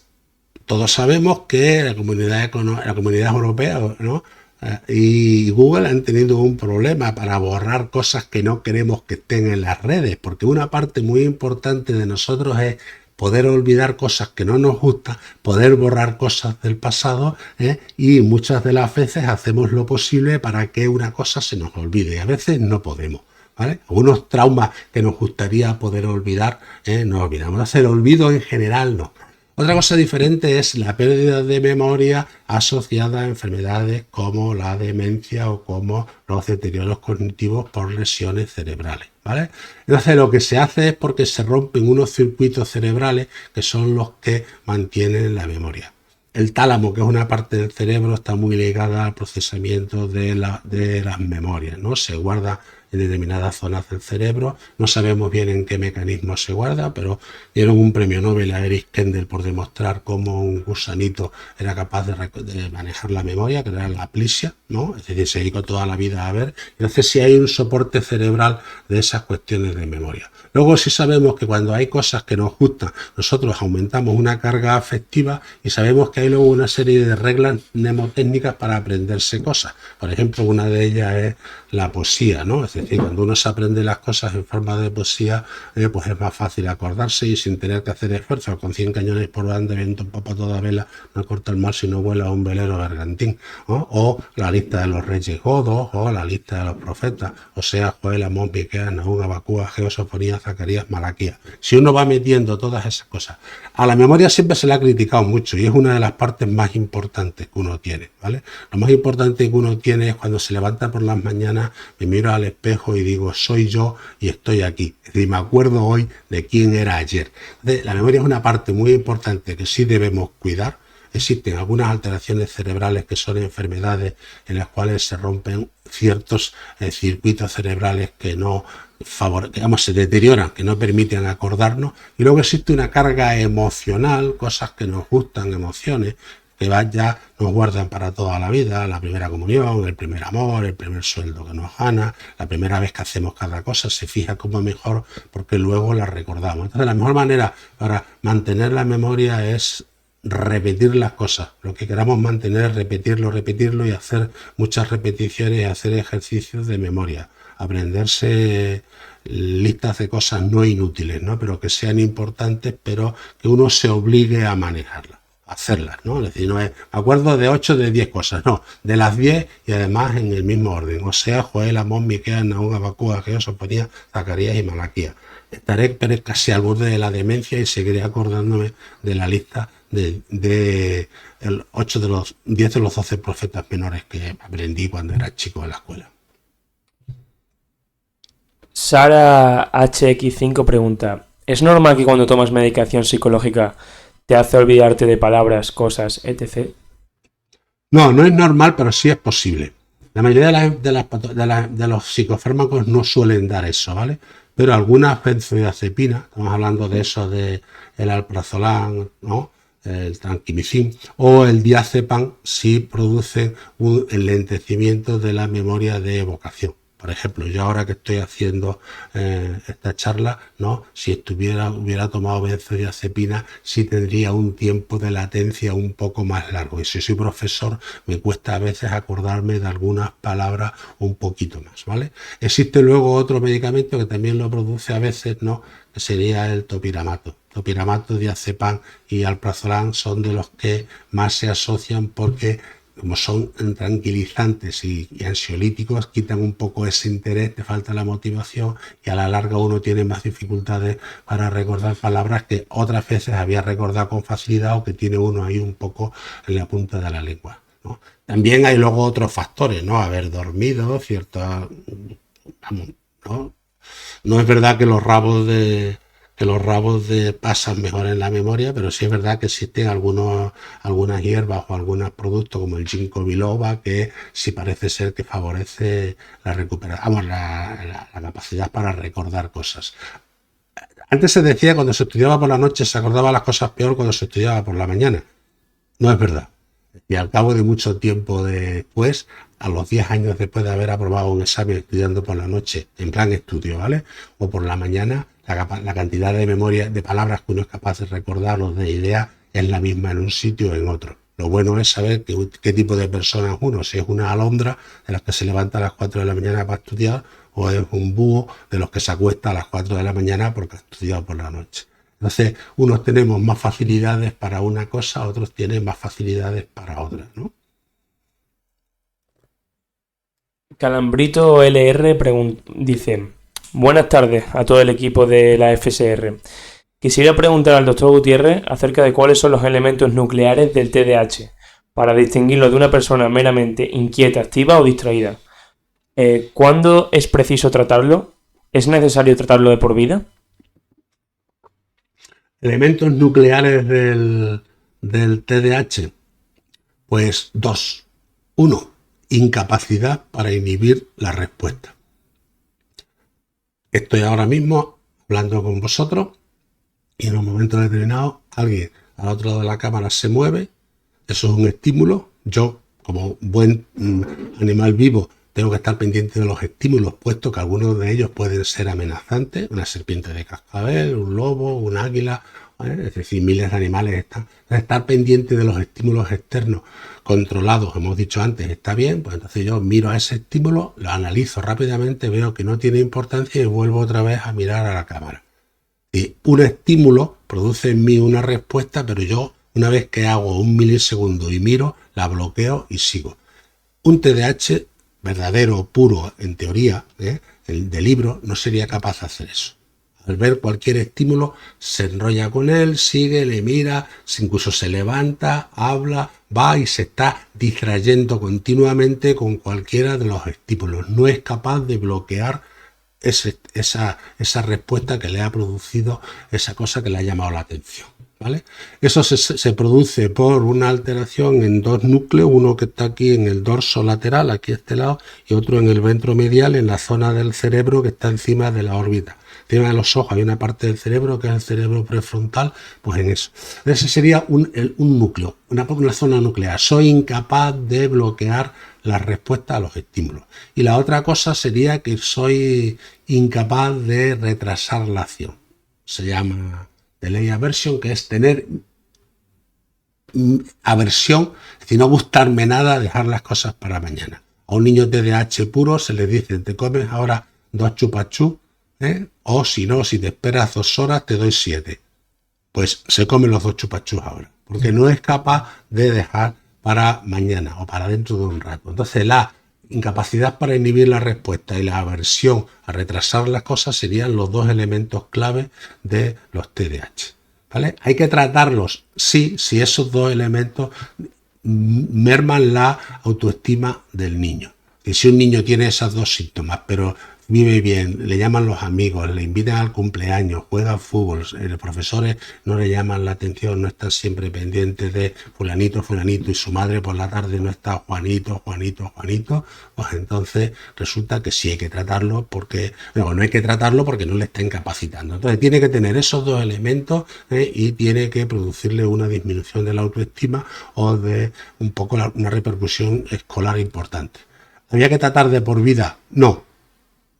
todos sabemos que la comunidad europea, ¿no? Y Google han tenido un problema para borrar cosas que no queremos que estén en las redes, porque una parte muy importante de nosotros es poder olvidar cosas que no nos gustan, poder borrar cosas del pasado, y muchas de las veces hacemos lo posible para que una cosa se nos olvide y a veces no podemos, ¿vale? Algunos traumas que nos gustaría poder olvidar, no olvidamos. Hacer olvido en general no. Otra cosa diferente es la pérdida de memoria asociada a enfermedades como la demencia o como los deterioros cognitivos por lesiones cerebrales, ¿vale? Entonces lo que se hace es porque se rompen unos circuitos cerebrales que son los que mantienen la memoria. El tálamo, que es una parte del cerebro, está muy ligada al procesamiento de las memorias, ¿no? Se guarda en determinadas zonas del cerebro, no sabemos bien en qué mecanismo se guarda, pero dieron un premio Nobel a Erich Kendall por demostrar cómo un gusanito era capaz de manejar la memoria, que era la aplisia, ¿no? Es decir, se dedicó toda la vida a ver. Entonces sí hay un soporte cerebral de esas cuestiones de memoria. Luego sí sabemos que cuando hay cosas que nos gustan, nosotros aumentamos una carga afectiva y sabemos que hay luego una serie de reglas mnemotécnicas para aprenderse cosas. Por ejemplo, una de ellas es la poesía, ¿no? Es Es decir, cuando uno se aprende las cosas en forma de poesía, pues es más fácil acordarse y sin tener que hacer esfuerzos. Con 100 cañones por banda, viento en popa toda vela, no corta el mar si no vuela un velero bergantín, ¿no? O la lista de los reyes godos, o la lista de los profetas, o sea, Joel, Amós, Miqueas, Nahum, Abacúa, Ageo, Sofonías, Zacarías, Malaquías. Si uno va metiendo todas esas cosas, a la memoria siempre se le ha criticado mucho y es una de las partes más importantes que uno tiene, ¿vale? Lo más importante que uno tiene es cuando se levanta por las mañanas, me miro al espejo y digo, soy yo y estoy aquí. Es decir, me acuerdo hoy de quién era ayer. Entonces, la memoria es una parte muy importante que sí debemos cuidar. Existen algunas alteraciones cerebrales que son enfermedades en las cuales se rompen ciertos circuitos cerebrales que no digamos, se deterioran, que no permiten acordarnos. Y luego existe una carga emocional, cosas que nos gustan, emociones, que ya nos guardan para toda la vida, la primera comunión, el primer amor, el primer sueldo que nos gana, la primera vez que hacemos cada cosa, se fija como mejor porque luego la recordamos. Entonces, la mejor manera para mantener la memoria es repetir las cosas. Lo que queramos mantener, repetirlo y hacer muchas repeticiones y hacer ejercicios de memoria. Aprenderse listas de cosas no inútiles, ¿no? Pero que sean importantes, pero que uno se obligue a manejarlas, a hacerlas, ¿no? Es decir, no es, me acuerdo de 8 de 10 cosas, no, de las 10 y además en el mismo orden. O sea, Joel, Amós, Miqueas, Nahum, Abacúa, Ageo, Sofonías, Zacarías y Malaquías. Estaré casi al borde de la demencia y seguiré acordándome de la lista de el 8 de los 10 de los 12 profetas menores que aprendí cuando era chico en la escuela. Sara HX5 pregunta, ¿es normal que cuando tomas medicación psicológica te hace olvidarte de palabras, cosas, etc.? No, no es normal, pero sí es posible. La mayoría de los psicofármacos no suelen dar eso, ¿vale? Pero algunas benzodiazepinas, estamos hablando de eso de el alprazolam, ¿no? El tranquimicin o el diazepam, sí producen un enlentecimiento de la memoria de evocación. Por ejemplo, yo ahora que estoy haciendo esta charla, ¿no? Si hubiera tomado benzodiazepina, sí tendría un tiempo de latencia un poco más largo. Y si soy profesor, me cuesta a veces acordarme de algunas palabras un poquito más, ¿vale? Existe luego otro medicamento que también lo produce a veces, ¿no? Que sería el topiramato. Topiramato, diazepam y alprazolam son de los que más se asocian porque como son tranquilizantes y ansiolíticos, quitan un poco ese interés, te falta la motivación y a la larga uno tiene más dificultades para recordar palabras que otras veces había recordado con facilidad o que tiene uno ahí un poco en la punta de la lengua, ¿no? También hay luego otros factores, ¿no? Haber dormido, cierta... Vamos, ¿no? No es verdad que los rabos de pasan mejor en la memoria, pero sí es verdad que existen algunas hierbas o algunos productos como el ginkgo biloba que sí parece ser que favorece la recuperación, la capacidad para recordar cosas. Antes se decía que cuando se estudiaba por la noche se acordaba las cosas peor cuando se estudiaba por la mañana. No es verdad. Y al cabo de mucho tiempo después, a los 10 años después de haber aprobado un examen estudiando por la noche, en plan estudio, ¿vale? O por la mañana, la cantidad de memoria, de palabras que uno es capaz de recordar o de ideas es la misma en un sitio o en otro. Lo bueno es saber qué tipo de persona es uno, si es una alondra de las que se levanta a las 4 de la mañana para estudiar o es un búho de los que se acuesta a las 4 de la mañana porque ha estudiado por la noche. Entonces, unos tenemos más facilidades para una cosa, otros tienen más facilidades para otra, ¿no? Calambrito LR dice, buenas tardes a todo el equipo de la FSR. Quisiera preguntar al doctor Gutiérrez acerca de cuáles son los elementos nucleares del TDAH, para distinguirlo de una persona meramente inquieta, activa o distraída. ¿Cuándo es preciso tratarlo? ¿Es necesario tratarlo de por vida? Elementos nucleares del TDAH, pues 2. 1. Incapacidad para inhibir la respuesta. Estoy ahora mismo hablando con vosotros y en un momento determinado alguien al otro lado de la cámara se mueve, eso es un estímulo. Yo, como buen animal vivo, tengo que estar pendiente de los estímulos, puesto que algunos de ellos pueden ser amenazantes, una serpiente de cascabel, un lobo, un águila Es decir, miles de animales están. Estar pendiente de los estímulos externos controlados, hemos dicho antes, está bien, pues entonces yo miro a ese estímulo, lo analizo rápidamente, veo que no tiene importancia y vuelvo otra vez a mirar a la cámara. Y un estímulo produce en mí una respuesta, pero yo, una vez que hago un milisegundo y miro, la bloqueo y sigo. Un TDAH verdadero, puro, en teoría, el de libro, no sería capaz de hacer eso. Al ver cualquier estímulo, se enrolla con él, sigue, le mira, incluso se levanta, habla, va y se está distrayendo continuamente con cualquiera de los estímulos. No es capaz de bloquear esa respuesta que le ha producido esa cosa que le ha llamado la atención. ¿Vale? Eso se produce por una alteración en dos núcleos, uno que está aquí en el dorso lateral, aquí a este lado, y otro en el ventromedial, en la zona del cerebro que está encima de la órbita. Encima de los ojos hay una parte del cerebro que es el cerebro prefrontal, pues en eso. Ese sería un núcleo, una zona nuclear. Soy incapaz de bloquear la respuesta a los estímulos. Y la otra cosa sería que soy incapaz de retrasar la acción. Se llama delay aversion, que es tener aversión, es decir, no gustarme nada, dejar las cosas para mañana. A un niño TDAH puro se le dice, te comes ahora 2 chupachú, o si no, si te esperas 2 horas te doy 7. Pues se come los 2 chupachús ahora, porque no es capaz de dejar para mañana o para dentro de un rato. Entonces la incapacidad para inhibir la respuesta y la aversión a retrasar las cosas serían los dos elementos clave de los TDAH. ¿Vale? Hay que tratarlos, sí, si esos dos elementos merman la autoestima del niño. Y si un niño tiene esos dos síntomas, pero vive bien, le llaman los amigos, le invitan al cumpleaños, juega al fútbol, los profesores no le llaman la atención, no están siempre pendientes de fulanito, fulanito, y su madre por la tarde no está Juanito, Juanito, Juanito, pues entonces resulta que sí hay que tratarlo porque, no hay que tratarlo porque no le está incapacitando. Entonces tiene que tener esos dos elementos y tiene que producirle una disminución de la autoestima o de un poco una repercusión escolar importante. ¿Había que tratar de por vida? No.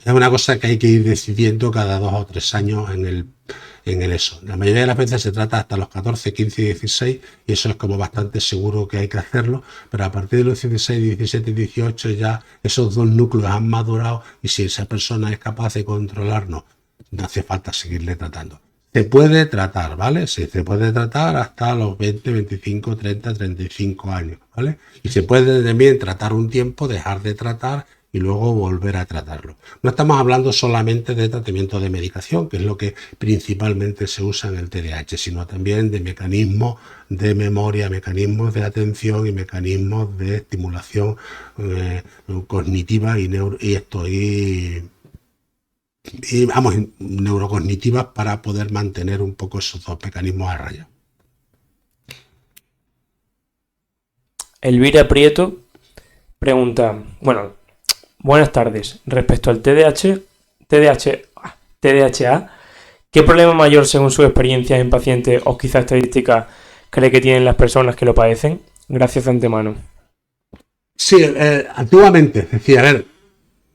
Es una cosa que hay que ir decidiendo cada 2 o 3 años en el eso. La mayoría de las veces se trata hasta los 14, 15 y 16 y eso es como bastante seguro que hay que hacerlo, pero a partir de los 16, 17 y 18 ya esos dos núcleos han madurado y si esa persona es capaz de controlarnos, no hace falta seguirle tratando. Se puede tratar, ¿vale? Sí, se puede tratar hasta los 20, 25, 30, 35 años, ¿vale? Y se puede también tratar un tiempo, dejar de tratar y luego volver a tratarlo. No estamos hablando solamente de tratamiento de medicación, que es lo que principalmente se usa en el TDAH, sino también de mecanismos de memoria, mecanismos de atención y mecanismos de estimulación cognitiva neurocognitivas para poder mantener un poco esos dos mecanismos a raya. Elvira Prieto pregunta, buenas tardes. Respecto al TDAH, ¿qué problema mayor según su experiencia en pacientes o quizá estadística cree que tienen las personas que lo padecen? Gracias de antemano. Sí, antiguamente, es decir,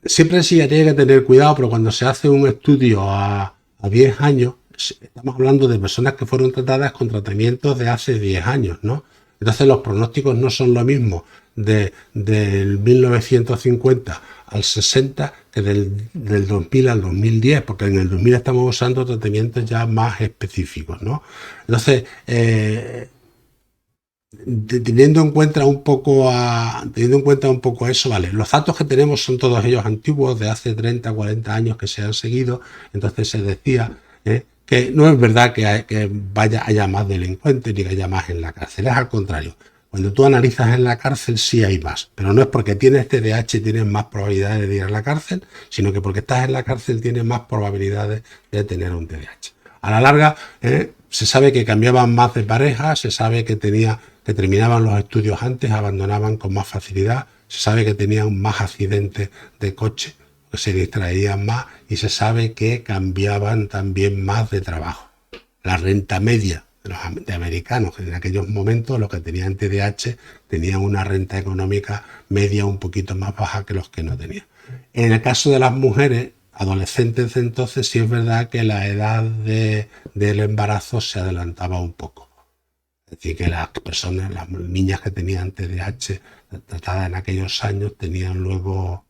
siempre sí hay que tener cuidado, pero cuando se hace un estudio a 10 años, estamos hablando de personas que fueron tratadas con tratamientos de hace 10 años, ¿no? Entonces los pronósticos no son lo mismo del 1950 al 60 que del 2000 al 2010, porque en el 2000 estamos usando tratamientos ya más específicos, ¿no? Entonces, teniendo en cuenta un poco eso, vale, los datos que tenemos son todos ellos antiguos, de hace 30, 40 años que se han seguido, entonces se decía que no es verdad que haya más delincuentes ni que haya más en la cárcel, es al contrario. Cuando tú analizas en la cárcel sí hay más, pero no es porque tienes TDAH y tienes más probabilidades de ir a la cárcel, sino que porque estás en la cárcel tienes más probabilidades de tener un TDAH. A la larga, se sabe que cambiaban más de pareja, se sabe que terminaban los estudios antes, abandonaban con más facilidad, se sabe que tenían más accidentes de coche, que se distraían más y se sabe que cambiaban también más de trabajo. La renta media de americanos en aquellos momentos, los que tenían TDAH, tenían una renta económica media un poquito más baja que los que no tenían. En el caso de las mujeres, adolescentes de entonces sí es verdad que la edad del embarazo se adelantaba un poco. Es decir, que las personas, las niñas que tenían TDAH tratadas en aquellos años tenían luego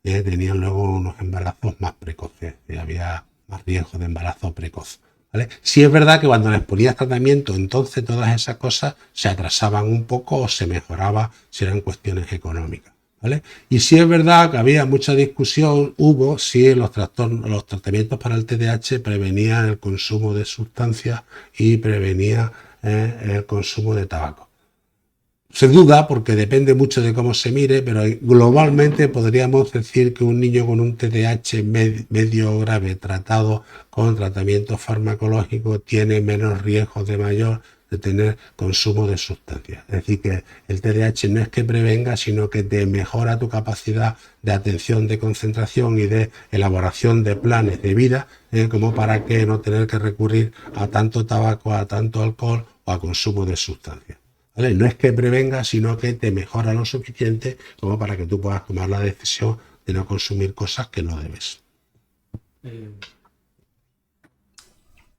unos embarazos más precoces y había más riesgo de embarazo precoz. ¿Vale? Sí es verdad que cuando les ponías tratamiento, entonces todas esas cosas se atrasaban un poco o se mejoraba si eran cuestiones económicas. ¿Vale? Y sí es verdad que había mucha discusión, hubo si los tratamientos para el TDAH prevenían el consumo de sustancias y prevenía el consumo de tabaco. Se duda porque depende mucho de cómo se mire, pero globalmente podríamos decir que un niño con un TDAH medio grave tratado con tratamiento farmacológico tiene menos riesgo de mayor de tener consumo de sustancias. Es decir, que el TDAH no es que prevenga, sino que te mejora tu capacidad de atención, de concentración y de elaboración de planes de vida, como para que no tener que recurrir a tanto tabaco, a tanto alcohol o a consumo de sustancias. ¿Vale? No es que prevenga, sino que te mejora lo suficiente como para que tú puedas tomar la decisión de no consumir cosas que no debes.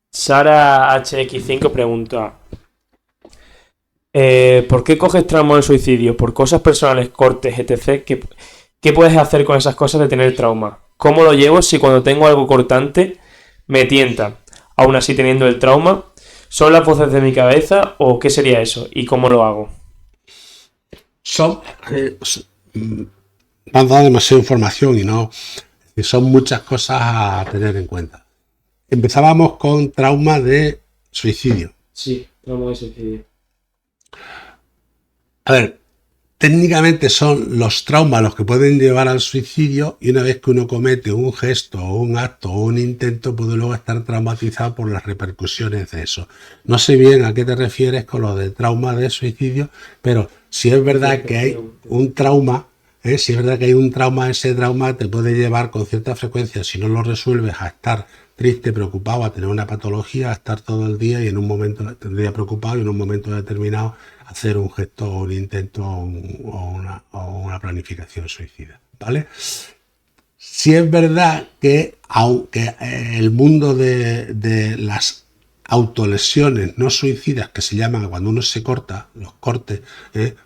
Sara HX5 pregunta: ¿por qué coges trauma del suicidio? ¿Por cosas personales, cortes, etc.? ¿Qué puedes hacer con esas cosas de tener trauma? ¿Cómo lo llevo si cuando tengo algo cortante me tienta? Aún así teniendo el trauma, ¿son las voces de mi cabeza o qué sería eso? ¿Y cómo lo hago? Me han dado demasiada información y son muchas cosas a tener en cuenta. Empezábamos con trauma de suicidio. Sí, trauma de suicidio. A ver, técnicamente son los traumas los que pueden llevar al suicidio, y una vez que uno comete un gesto o un acto o un intento puede luego estar traumatizado por las repercusiones de eso. No sé bien a qué te refieres con lo de trauma de suicidio, pero si es verdad que hay un trauma, si es verdad que hay un trauma, ese trauma te puede llevar con cierta frecuencia, si no lo resuelves, a estar triste, preocupado, a tener una patología, a estar todo el día y en un momento tendría preocupado y en un momento determinado hacer un gesto o un intento o una planificación suicida, ¿vale? Sí es verdad que aunque el mundo de las autolesiones no suicidas, que se llaman cuando uno se corta, los cortes,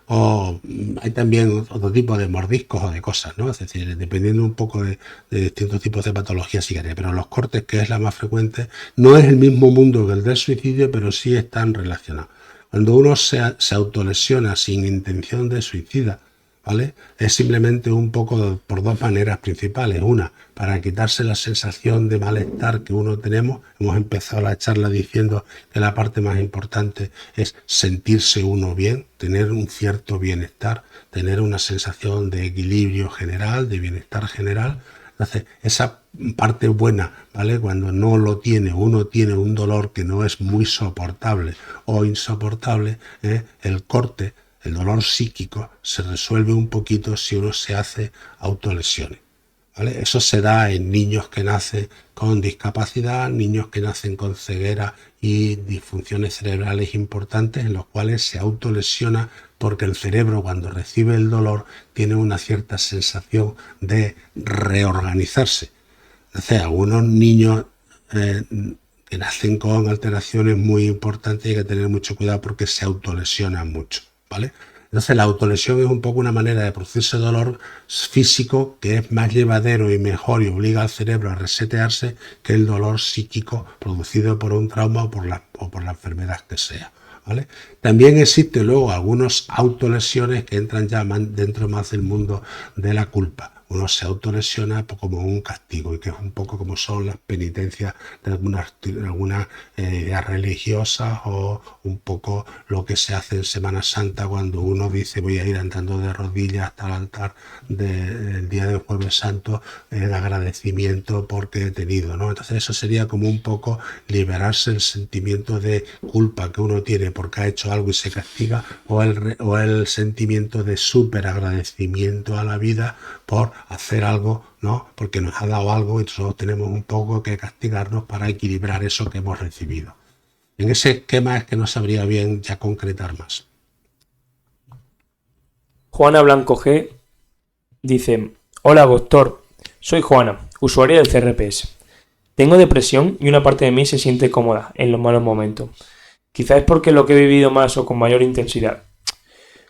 o hay también otro tipo de mordiscos o de cosas, ¿no? Es decir, dependiendo un poco de distintos tipos de patologías psiquiátricas, pero los cortes, que es la más frecuente, no es el mismo mundo que el del suicidio, pero sí están relacionados. Cuando uno se autolesiona sin intención de suicida, ¿vale? Es simplemente un poco por dos maneras principales. Una, para quitarse la sensación de malestar que uno tenemos. Hemos empezado la charla diciendo que la parte más importante es sentirse uno bien, tener un cierto bienestar, tener una sensación de equilibrio general, de bienestar general. Entonces, esa parte buena, ¿vale? Cuando no lo tiene, uno tiene un dolor que no es muy soportable o insoportable, el corte, el dolor psíquico, se resuelve un poquito si uno se hace autolesiones, ¿vale? Eso se da en niños que nacen con discapacidad, niños que nacen con ceguera y disfunciones cerebrales importantes, en los cuales se autolesiona porque el cerebro, cuando recibe el dolor, tiene una cierta sensación de reorganizarse. O sea, algunos niños que nacen con alteraciones muy importantes hay que tener mucho cuidado porque se autolesionan mucho, ¿vale? Entonces la autolesión es un poco una manera de producirse dolor físico que es más llevadero y mejor y obliga al cerebro a resetearse que el dolor psíquico producido por un trauma o por la enfermedad que sea, ¿vale? También existen luego algunas autolesiones que entran ya dentro más del mundo de la culpa. Uno se autolesiona como un castigo y que es un poco como son las penitencias de algunas ideas religiosas o un poco lo que se hace en Semana Santa cuando uno dice voy a ir andando de rodillas hasta el altar del día del Jueves Santo de agradecimiento porque he tenido, ¿no? Entonces eso sería como un poco liberarse el sentimiento de culpa que uno tiene porque ha hecho algo y se castiga o el sentimiento de súper agradecimiento a la vida por hacer algo, ¿no? Porque nos ha dado algo y nosotros tenemos un poco que castigarnos para equilibrar eso que hemos recibido. En ese esquema es que no sabría bien ya concretar más. Juana Blanco G dice: hola doctor, soy Juana, usuaria del CRPS. Tengo depresión y una parte de mí se siente cómoda en los malos momentos. Quizás es porque lo que he vivido más o con mayor intensidad.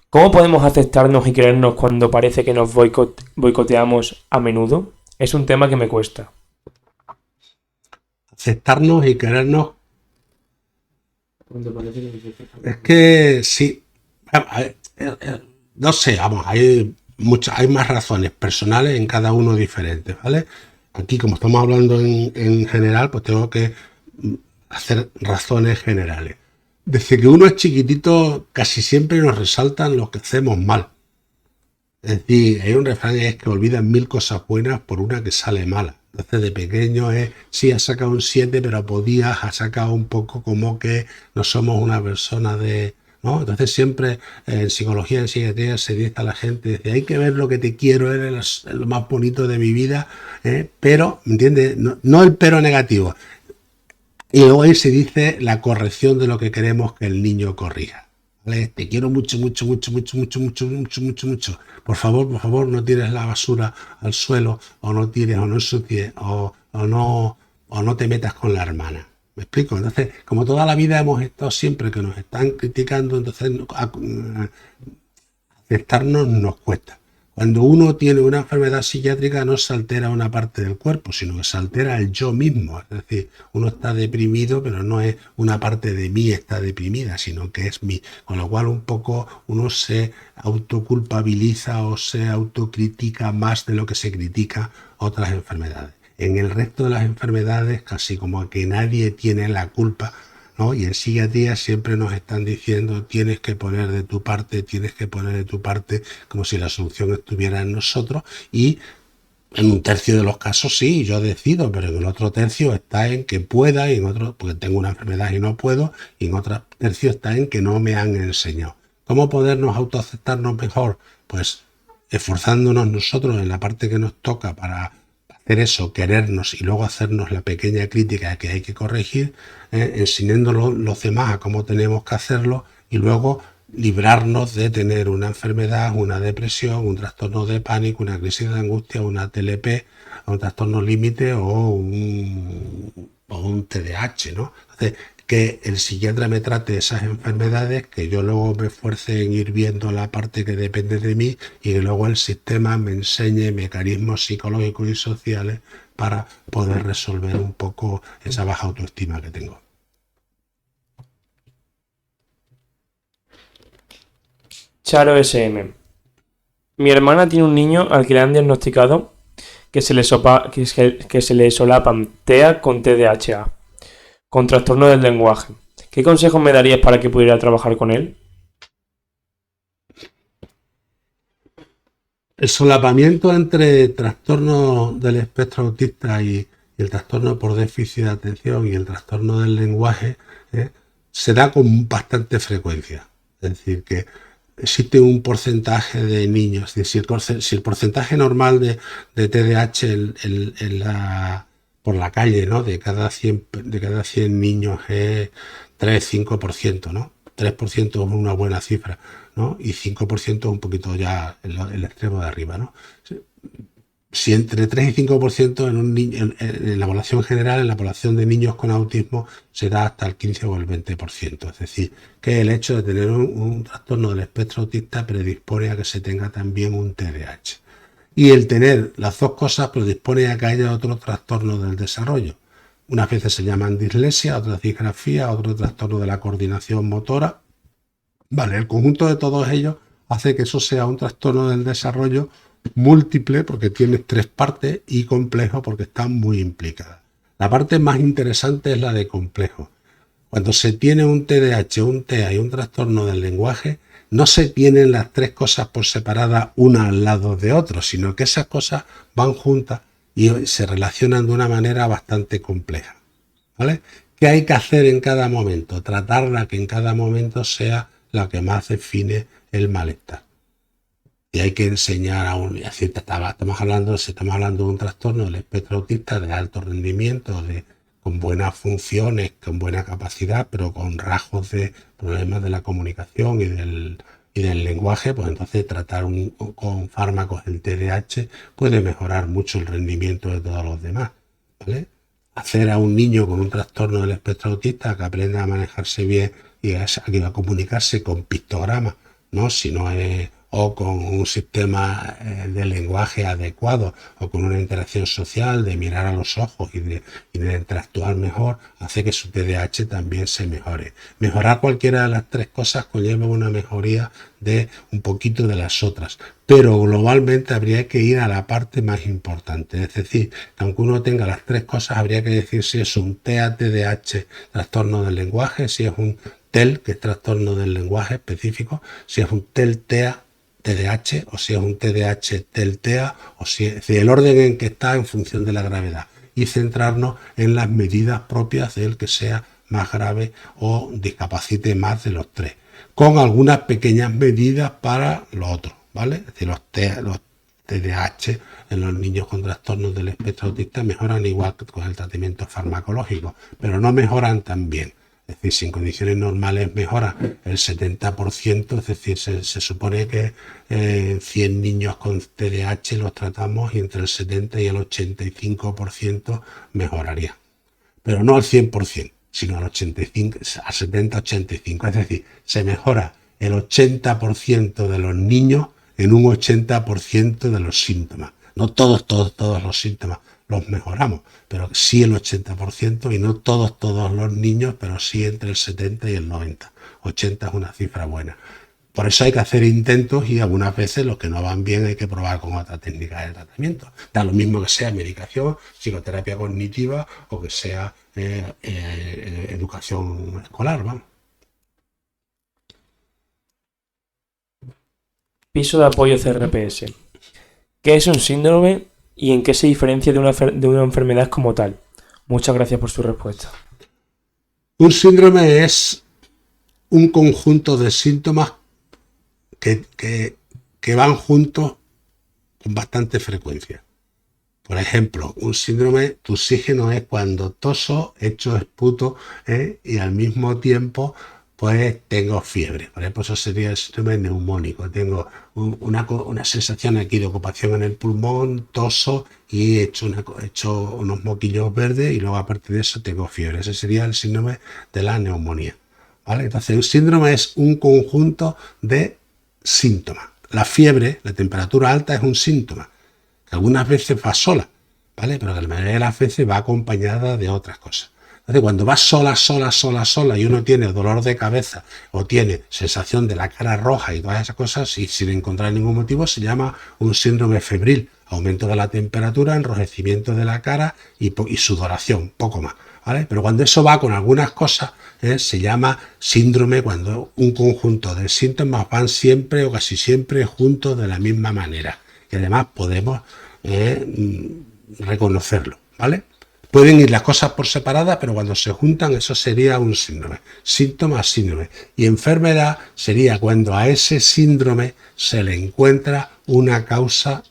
¿Cómo podemos aceptarnos y querernos cuando parece que nos boicoteamos a menudo? Es un tema que me cuesta. Aceptarnos y querernos. Es que sí. No sé, vamos, hay más razones personales en cada uno diferentes, ¿vale? Aquí, como estamos hablando en general, pues tengo que hacer razones generales. Desde que uno es chiquitito, casi siempre nos resaltan lo que hacemos mal. Es decir, hay un refrán que es que olvidan 1000 cosas buenas por una que sale mala. Entonces, de pequeño sí, has sacado un 7, pero has sacado un poco como que no somos una persona de... ¿no? Entonces, siempre en psicología, en psiquiatría, se dice a la gente, dice, hay que ver lo que te quiero, eres lo más bonito de mi vida, pero, ¿me entiendes? No el pero negativo. Y luego ahí se dice la corrección de lo que queremos que el niño corrija. ¿Vale? Te quiero mucho, mucho, mucho, mucho, mucho, mucho, mucho, mucho, mucho. Por favor, no tires la basura al suelo, o no tires, o no ensucies, o no te metas con la hermana. ¿Me explico? Entonces, como toda la vida hemos estado siempre que nos están criticando, entonces aceptarnos nos cuesta. Cuando uno tiene una enfermedad psiquiátrica no se altera una parte del cuerpo, sino que se altera el yo mismo. Es decir, uno está deprimido, pero no es una parte de mí está deprimida, sino que es mí. Con lo cual un poco uno se autoculpabiliza o se autocritica más de lo que se critica otras enfermedades. En el resto de las enfermedades, casi como que nadie tiene la culpa, ¿no? Y en psiquiatría siempre nos están diciendo tienes que poner de tu parte, como si la solución estuviera en nosotros, y en un tercio de los casos sí, yo decido, pero en el otro tercio está en que pueda, y en otro, porque tengo una enfermedad y no puedo, y en otro tercio está en que no me han enseñado. ¿Cómo podernos autoaceptarnos mejor? Pues esforzándonos nosotros en la parte que nos toca para hacer eso, querernos y luego hacernos la pequeña crítica que hay que corregir, enseñándonos los demás a cómo tenemos que hacerlo y luego librarnos de tener una enfermedad, una depresión, un trastorno de pánico, una crisis de angustia, una TLP, un trastorno límite o un TDAH, ¿no? Entonces, que el psiquiatra me trate esas enfermedades, que yo luego me esfuerce en ir viendo la parte que depende de mí y que luego el sistema me enseñe mecanismos psicológicos y sociales para poder resolver un poco esa baja autoestima que tengo. Charo SM. Mi hermana tiene un niño al que le han diagnosticado que se le solapan TEA con TDAH, con trastorno del lenguaje. ¿Qué consejos me darías para que pudiera trabajar con él? El solapamiento entre trastorno del espectro autista y el trastorno por déficit de atención y el trastorno del lenguaje se da con bastante frecuencia. Es decir, que existe un porcentaje de niños, es decir, si el porcentaje normal de TDAH por la calle, ¿no? de cada 100 niños es 3-5%, ¿no? 3% es una buena cifra, ¿no? Y 5% es un poquito ya el extremo de arriba, ¿no? Si entre 3 y 5% en la población general, en la población de niños con autismo, se da hasta el 15 o el 20%. Es decir, que el hecho de tener un trastorno del espectro autista predispone a que se tenga también un TDAH. Y el tener las dos cosas predispone a que haya otro trastorno del desarrollo. Unas veces se llaman dislexia, otras disgrafía, otro trastorno de la coordinación motora. Vale, el conjunto de todos ellos hace que eso sea un trastorno del desarrollo múltiple porque tiene 3 partes y complejo porque están muy implicadas. La parte más interesante es la de complejo. Cuando se tiene un TDAH, un TEA y un trastorno del lenguaje, no se tienen las 3 cosas por separada una al lado de otra, sino que esas cosas van juntas y se relacionan de una manera bastante compleja. ¿Vale? ¿Qué hay que hacer en cada momento? Tratarla que en cada momento sea la que más define el malestar. Y hay que enseñar si estamos hablando de un trastorno del espectro autista de alto rendimiento, con buenas funciones, con buena capacidad, pero con rasgos de problemas de la comunicación y y del lenguaje, pues entonces tratar con fármacos el TDAH puede mejorar mucho el rendimiento de todos los demás, ¿vale? Hacer a un niño con un trastorno del espectro autista que aprenda a manejarse bien y a comunicarse con pictogramas, ¿no? Si no es, o con un sistema de lenguaje adecuado, o con una interacción social de mirar a los ojos y de interactuar mejor, hace que su TDAH también se mejore. Mejorar cualquiera de las tres cosas conlleva una mejoría de un poquito de las otras, pero globalmente habría que ir a la parte más importante, es decir, que aunque uno tenga las tres cosas, habría que decir si es un TEA-TDAH, trastorno del lenguaje, si es un TEL, que es trastorno del lenguaje específico, si es un TEL-TEA TDAH, o si es un TDAH TEL-TEA, o si es el orden en que está en función de la gravedad, y centrarnos en las medidas propias del que sea más grave o discapacite más de los tres, con algunas pequeñas medidas para los otros, ¿vale? Es decir, los TDAH en los niños con trastornos del espectro autista mejoran igual que con el tratamiento farmacológico, pero no mejoran tan bien. Es decir, si en condiciones normales mejora el 70%, es decir, se supone que 100 niños con TDAH los tratamos y entre el 70 y el 85% mejoraría. Pero no al 100%, sino al 85, al 70-85%. Es decir, se mejora el 80% de los niños en un 80% de los síntomas. No todos los síntomas los mejoramos, pero sí el 80%, y no todos los niños, pero sí entre el 70 y el 90. 80 es una cifra buena. Por eso hay que hacer intentos y algunas veces los que no van bien hay que probar con otra técnica de tratamiento. Da lo mismo que sea medicación, psicoterapia cognitiva o que sea educación escolar, ¿vamos? Piso de apoyo CRPS. ¿Qué es un síndrome y en qué se diferencia de una enfermedad como tal? Muchas gracias por su respuesta. Un síndrome es un conjunto de síntomas que van juntos con bastante frecuencia. Por ejemplo, un síndrome tusígeno es cuando toso, echo esputo y al mismo tiempo pues tengo fiebre. Por ejemplo, eso sería el síndrome neumónico. Tengo una sensación aquí de ocupación en el pulmón, toso y echo unos moquillos verdes y luego aparte de eso tengo fiebre. Ese sería el síndrome de la neumonía, ¿vale? Entonces, un síndrome es un conjunto de síntomas. La fiebre, la temperatura alta es un síntoma, que algunas veces va sola, ¿vale? Pero que la mayoría de las veces va acompañada de otras cosas. Entonces, cuando va sola y uno tiene dolor de cabeza o tiene sensación de la cara roja y todas esas cosas, y sin encontrar ningún motivo, se llama un síndrome febril, aumento de la temperatura, enrojecimiento de la cara y sudoración, poco más, ¿vale? Pero cuando eso va con algunas cosas, se llama síndrome cuando un conjunto de síntomas van siempre o casi siempre juntos de la misma manera. Y además podemos reconocerlo, ¿vale? Pueden ir las cosas por separadas, pero cuando se juntan eso sería un síndrome. Síntoma, síndrome. Y enfermedad sería cuando a ese síndrome se le encuentra una causa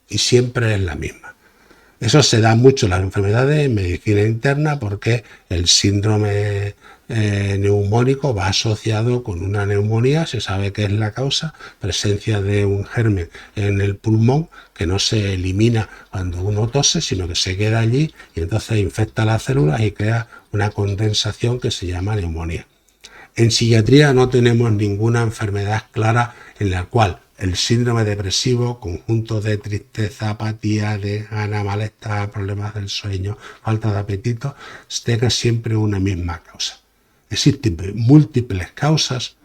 y siempre es la misma. Eso se da mucho en las enfermedades en medicina interna porque el síndrome neumónico va asociado con una neumonía, se sabe que es la causa, presencia de un germen en el pulmón que no se elimina cuando uno tose, sino que se queda allí y entonces infecta las células y crea una condensación que se llama neumonía. En psiquiatría no tenemos ninguna enfermedad clara en la cual el síndrome depresivo, conjunto de tristeza, apatía, desgana, malestar, problemas del sueño, falta de apetito, tenga siempre una misma causa. Existen múltiples causas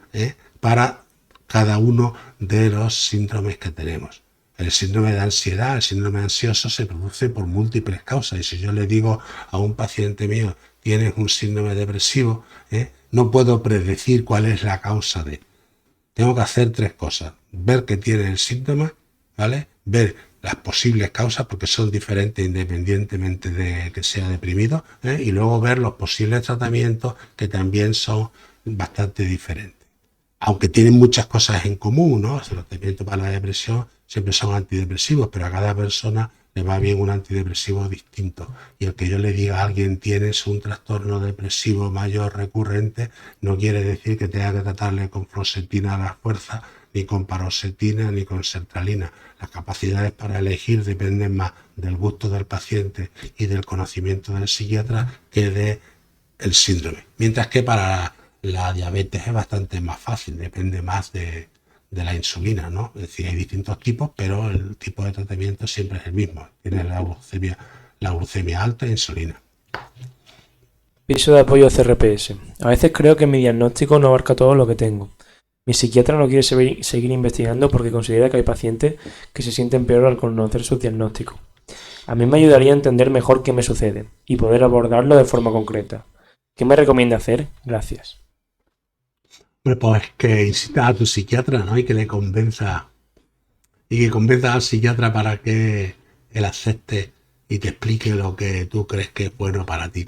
para cada uno de los síndromes que tenemos. El síndrome de ansiedad, el síndrome ansioso se produce por múltiples causas. Y si yo le digo a un paciente mío, tienes un síndrome depresivo, no puedo predecir cuál es la causa de. Tengo que hacer tres cosas. Ver que tiene el síntoma, ¿vale? Ver las posibles causas, porque son diferentes independientemente de que sea deprimido, y luego ver los posibles tratamientos, que también son bastante diferentes. Aunque tienen muchas cosas en común, ¿no? Los tratamientos para la depresión siempre son antidepresivos, pero a cada persona le va bien un antidepresivo distinto. Y el que yo le diga a alguien tienes un trastorno depresivo mayor recurrente, no quiere decir que tenga que tratarle con fluoxetina a la fuerza, ni con paroxetina, ni con sertralina. Las capacidades para elegir dependen más del gusto del paciente y del conocimiento del psiquiatra que del síndrome. Mientras que para la diabetes es bastante más fácil, depende más de la insulina, ¿no? Es decir, hay distintos tipos, pero el tipo de tratamiento siempre es el mismo. Tienes la glucemia alta e insulina. Piso de apoyo CRPS. A veces creo que mi diagnóstico no abarca todo lo que tengo. Mi psiquiatra no quiere seguir investigando porque considera que hay pacientes que se sienten peor al conocer su diagnóstico. A mí me ayudaría a entender mejor qué me sucede y poder abordarlo de forma concreta. ¿Qué me recomienda hacer? Gracias. Pues que insista a tu psiquiatra, ¿no? Y que le convenza al psiquiatra para que él acepte y te explique lo que tú crees que es bueno para ti.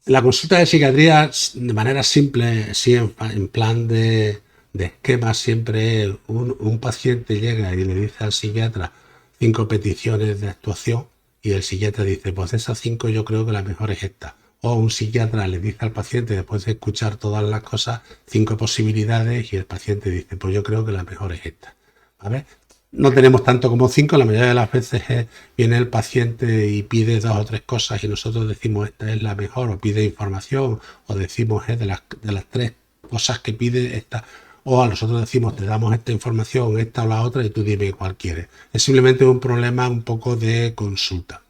La consulta de psiquiatría, de manera simple, sí, en plan de esquema, siempre un paciente llega y le dice al psiquiatra 5 peticiones de actuación y el psiquiatra dice, pues de esas 5 yo creo que la mejor es esta. O un psiquiatra le dice al paciente, después de escuchar todas las cosas, 5 posibilidades y el paciente dice, pues yo creo que la mejor es esta. ¿Vale? No tenemos tanto como 5, la mayoría de las veces viene el paciente y pide 2 o 3 cosas y nosotros decimos esta es la mejor, o pide información, o decimos de las 3 cosas que pide esta, o a nosotros decimos te damos esta información, esta o la otra y tú dime cuál quieres. Es simplemente un problema un poco de consulta.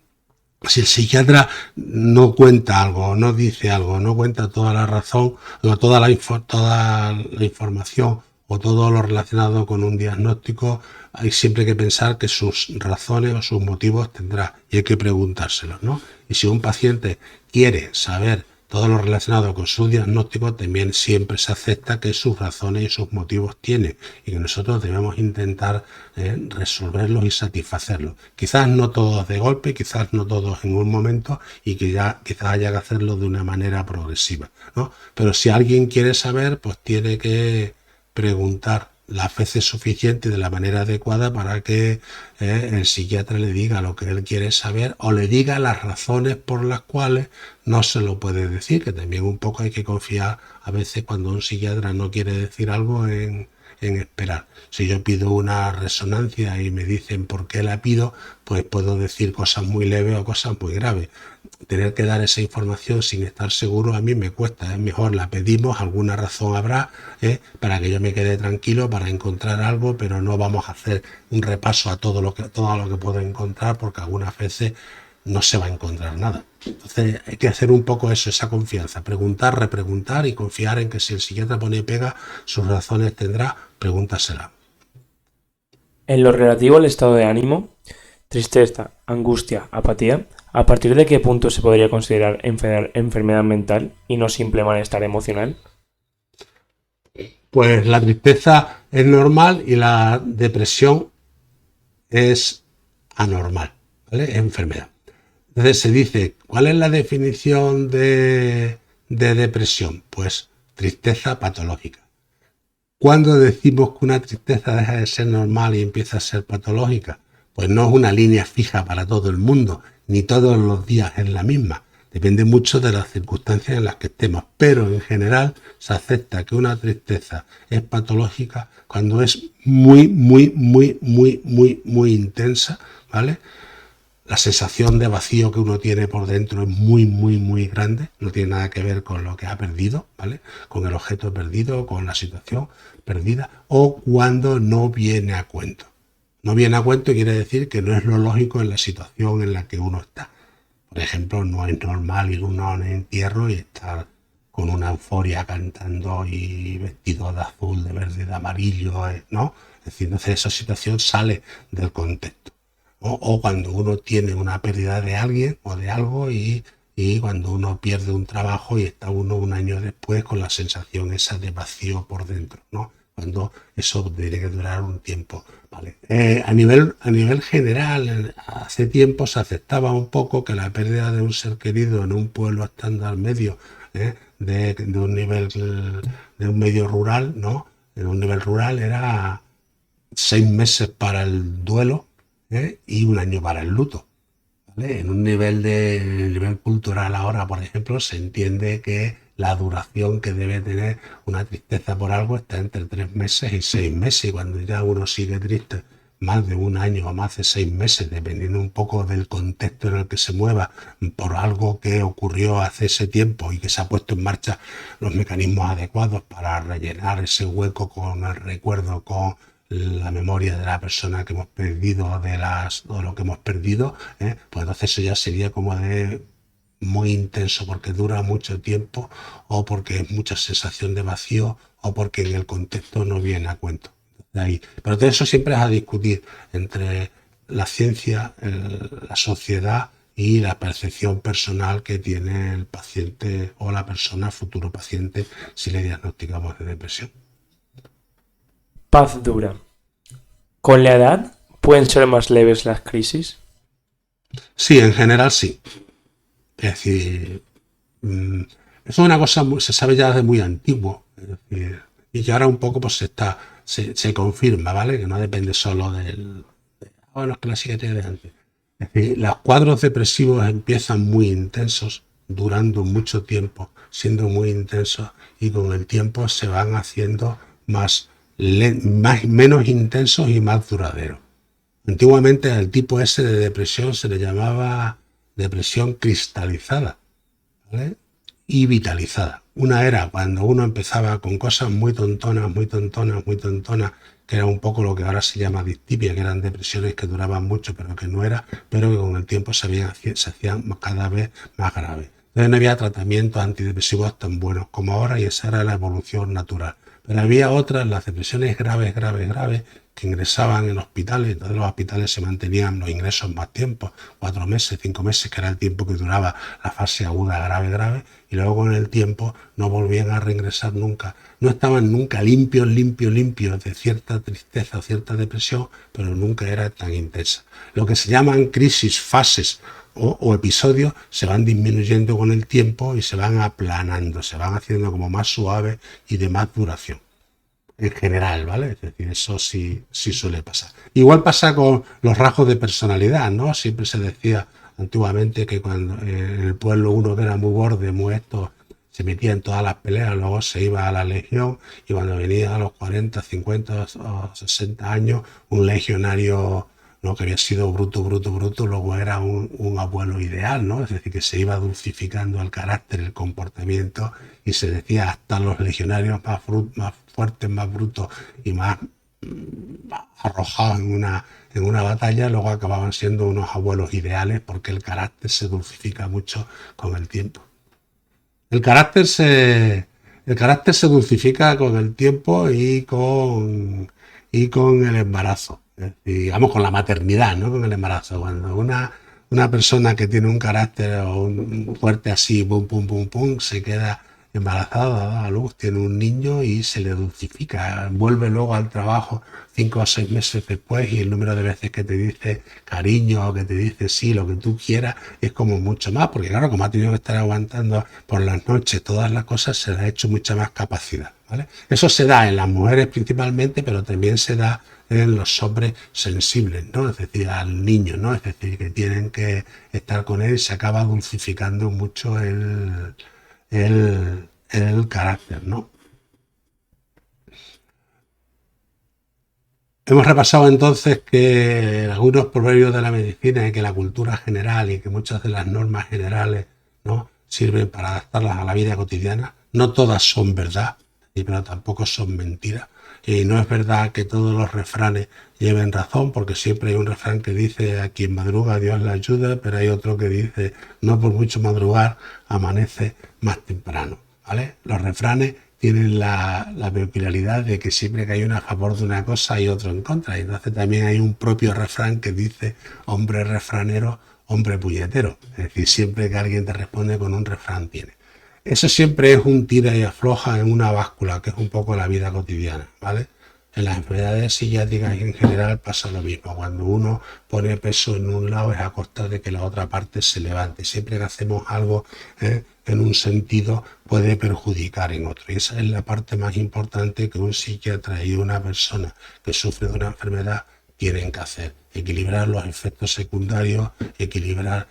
Si el psiquiatra no cuenta algo, no dice algo, no cuenta toda la razón, o toda la información o todo lo relacionado con un diagnóstico, hay siempre que pensar que sus razones o sus motivos tendrá y hay que preguntárselos, ¿no? Y si un paciente quiere saber todo lo relacionado con su diagnóstico, también siempre se acepta que sus razones y sus motivos tiene y que nosotros debemos intentar resolverlos y satisfacerlos. Quizás no todos de golpe, quizás no todos en un momento y que ya quizás haya que hacerlo de una manera progresiva, ¿no? Pero si alguien quiere saber, pues tiene que preguntar las veces suficientes de la manera adecuada para que el psiquiatra le diga lo que él quiere saber o le diga las razones por las cuales no se lo puede decir, que también un poco hay que confiar a veces cuando un psiquiatra no quiere decir algo en esperar. Si yo pido una resonancia y me dicen por qué la pido, pues puedo decir cosas muy leves o cosas muy graves. Tener que dar esa información sin estar seguro a mí me cuesta. Es mejor la pedimos, alguna razón habrá para que yo me quede tranquilo, para encontrar algo, pero no vamos a hacer un repaso a todo lo que puedo encontrar porque algunas veces no se va a encontrar nada. Entonces hay que hacer un poco eso, esa confianza, preguntar, repreguntar y confiar en que si el psiquiatra pone pega, sus razones tendrá, pregúntasela. En lo relativo al estado de ánimo, tristeza, angustia, apatía, ¿a partir de qué punto se podría considerar enfermedad mental y no simple malestar emocional? Pues la tristeza es normal y la depresión es anormal, ¿vale? Es enfermedad. Entonces se dice, ¿cuál es la definición de depresión? Pues tristeza patológica. ¿Cuándo decimos que una tristeza deja de ser normal y empieza a ser patológica? Pues no es una línea fija para todo el mundo, ni todos los días es la misma. Depende mucho de las circunstancias en las que estemos, pero en general se acepta que una tristeza es patológica cuando es muy, muy, muy, muy, muy, muy intensa, ¿vale? La sensación de vacío que uno tiene por dentro es muy, muy, muy grande. No tiene nada que ver con lo que ha perdido, ¿vale? Con el objeto perdido, con la situación perdida, o cuando no viene a cuento. No viene a cuento quiere decir que no es lo lógico en la situación en la que uno está. Por ejemplo, no es normal ir uno a un entierro y estar con una euforia cantando y vestido de azul, de verde, de amarillo, ¿no? Es decir, entonces esa situación sale del contexto. O cuando uno tiene una pérdida de alguien o de algo y cuando uno pierde un trabajo y está uno un año después con la sensación esa de vacío por dentro, ¿no? Cuando eso tiene que durar un tiempo, ¿vale? A nivel general, hace tiempo se aceptaba un poco que la pérdida de un ser querido en un pueblo estándar medio, de un nivel, de un medio rural, ¿no? En un nivel rural era 6 meses para el duelo, y un año para el luto, ¿vale? En un nivel cultural ahora, por ejemplo, se entiende que la duración que debe tener una tristeza por algo está entre 3 meses y 6 meses. Y cuando ya uno sigue triste más de un año o más de 6 meses, dependiendo un poco del contexto en el que se mueva, por algo que ocurrió hace ese tiempo y que se ha puesto en marcha los mecanismos adecuados para rellenar ese hueco con el recuerdo, con la memoria de la persona que hemos perdido o lo que hemos perdido, pues entonces eso ya sería como de muy intenso porque dura mucho tiempo o porque es mucha sensación de vacío o porque en el contexto no viene a cuento. De ahí. Pero de eso siempre es a discutir entre la ciencia, la sociedad y la percepción personal que tiene el paciente o la persona, futuro paciente, si le diagnosticamos de depresión. Paz dura. ¿Con la edad pueden ser más leves las crisis? Sí, en general sí. Es decir, eso es una cosa se sabe ya desde muy antiguo. Es decir, y que ahora un poco pues se confirma, ¿vale? Que no depende solo bueno, es que la psiquiatría de antes. Es decir, los cuadros depresivos empiezan muy intensos, durando mucho tiempo, siendo muy intensos, y con el tiempo se van haciendo menos intensos y más duraderos. Antiguamente al tipo ese de depresión se le llamaba depresión cristalizada, ¿vale? Y vitalizada. Una era cuando uno empezaba con cosas muy tontonas, muy tontonas, muy tontonas, que era un poco lo que ahora se llama distipia, que eran depresiones que duraban mucho, pero que no era, pero que con el tiempo se hacían cada vez más graves. Entonces no había tratamientos antidepresivos tan buenos como ahora y esa era la evolución natural. Pero había otras, las depresiones graves, que ingresaban en hospitales, entonces los hospitales se mantenían los ingresos más tiempo, 4 meses, 5 meses, que era el tiempo que duraba la fase aguda grave, y luego con el tiempo no volvían a reingresar nunca. No estaban nunca limpios de cierta tristeza o cierta depresión, pero nunca era tan intensa. Lo que se llaman crisis, fases o episodios se van disminuyendo con el tiempo y se van aplanando, se van haciendo como más suaves y de más duración. En general, ¿vale? Es decir, eso sí suele pasar. Igual pasa con los rasgos de personalidad, ¿no? Siempre se decía antiguamente que cuando en el pueblo uno que era muy borde, muy esto, se metía en todas las peleas, luego se iba a la legión y cuando venía a los 40, 50 o 60 años, un legionario, ¿no? Que había sido bruto, luego era un abuelo ideal, ¿no? Es decir, que se iba dulcificando el carácter, el comportamiento y se decía hasta los legionarios más fuertes, más brutos y más arrojados en una batalla, luego acababan siendo unos abuelos ideales porque el carácter se dulcifica mucho con el tiempo. El carácter se dulcifica con el tiempo y con el embarazo, digamos con la maternidad, no con el embarazo. Cuando una persona que tiene un carácter fuerte así, pum, pum, pum, pum, se queda embarazada, da a luz, tiene un niño y se le dulcifica, vuelve luego al trabajo 5 o 6 meses después y el número de veces que te dice cariño o que te dice sí, lo que tú quieras, es como mucho más, porque claro, como ha tenido que estar aguantando por las noches todas las cosas, se le ha hecho mucha más capacidad, ¿vale? Eso se da en las mujeres principalmente, pero también se da en los hombres sensibles, ¿no? Es decir, al niño, ¿no? Es decir, que tienen que estar con él y se acaba dulcificando mucho el carácter, ¿no? Hemos repasado entonces que algunos proverbios de la medicina y que la cultura general y que muchas de las normas generales, ¿no?, sirven para adaptarlas a la vida cotidiana. No todas son verdad, pero tampoco son mentiras. Y no es verdad que todos los refranes lleven razón, porque siempre hay un refrán que dice a quien madruga Dios le ayuda, pero hay otro que dice no por mucho madrugar amanece más temprano, ¿vale? Los refranes tienen la peculiaridad de que siempre que hay uno a favor de una cosa hay otro en contra. Y entonces también hay un propio refrán que dice hombre refranero, hombre puñetero. Es decir, siempre que alguien te responde con un refrán tiene. Eso siempre es un tira y afloja en una báscula, que es un poco la vida cotidiana, ¿vale? En las enfermedades psiquiátricas en general pasa lo mismo. Cuando uno pone peso en un lado es a costa de que la otra parte se levante. Siempre que hacemos algo en un sentido puede perjudicar en otro. Y esa es la parte más importante que un psiquiatra y una persona que sufre de una enfermedad tienen que hacer. Equilibrar los efectos secundarios, equilibrar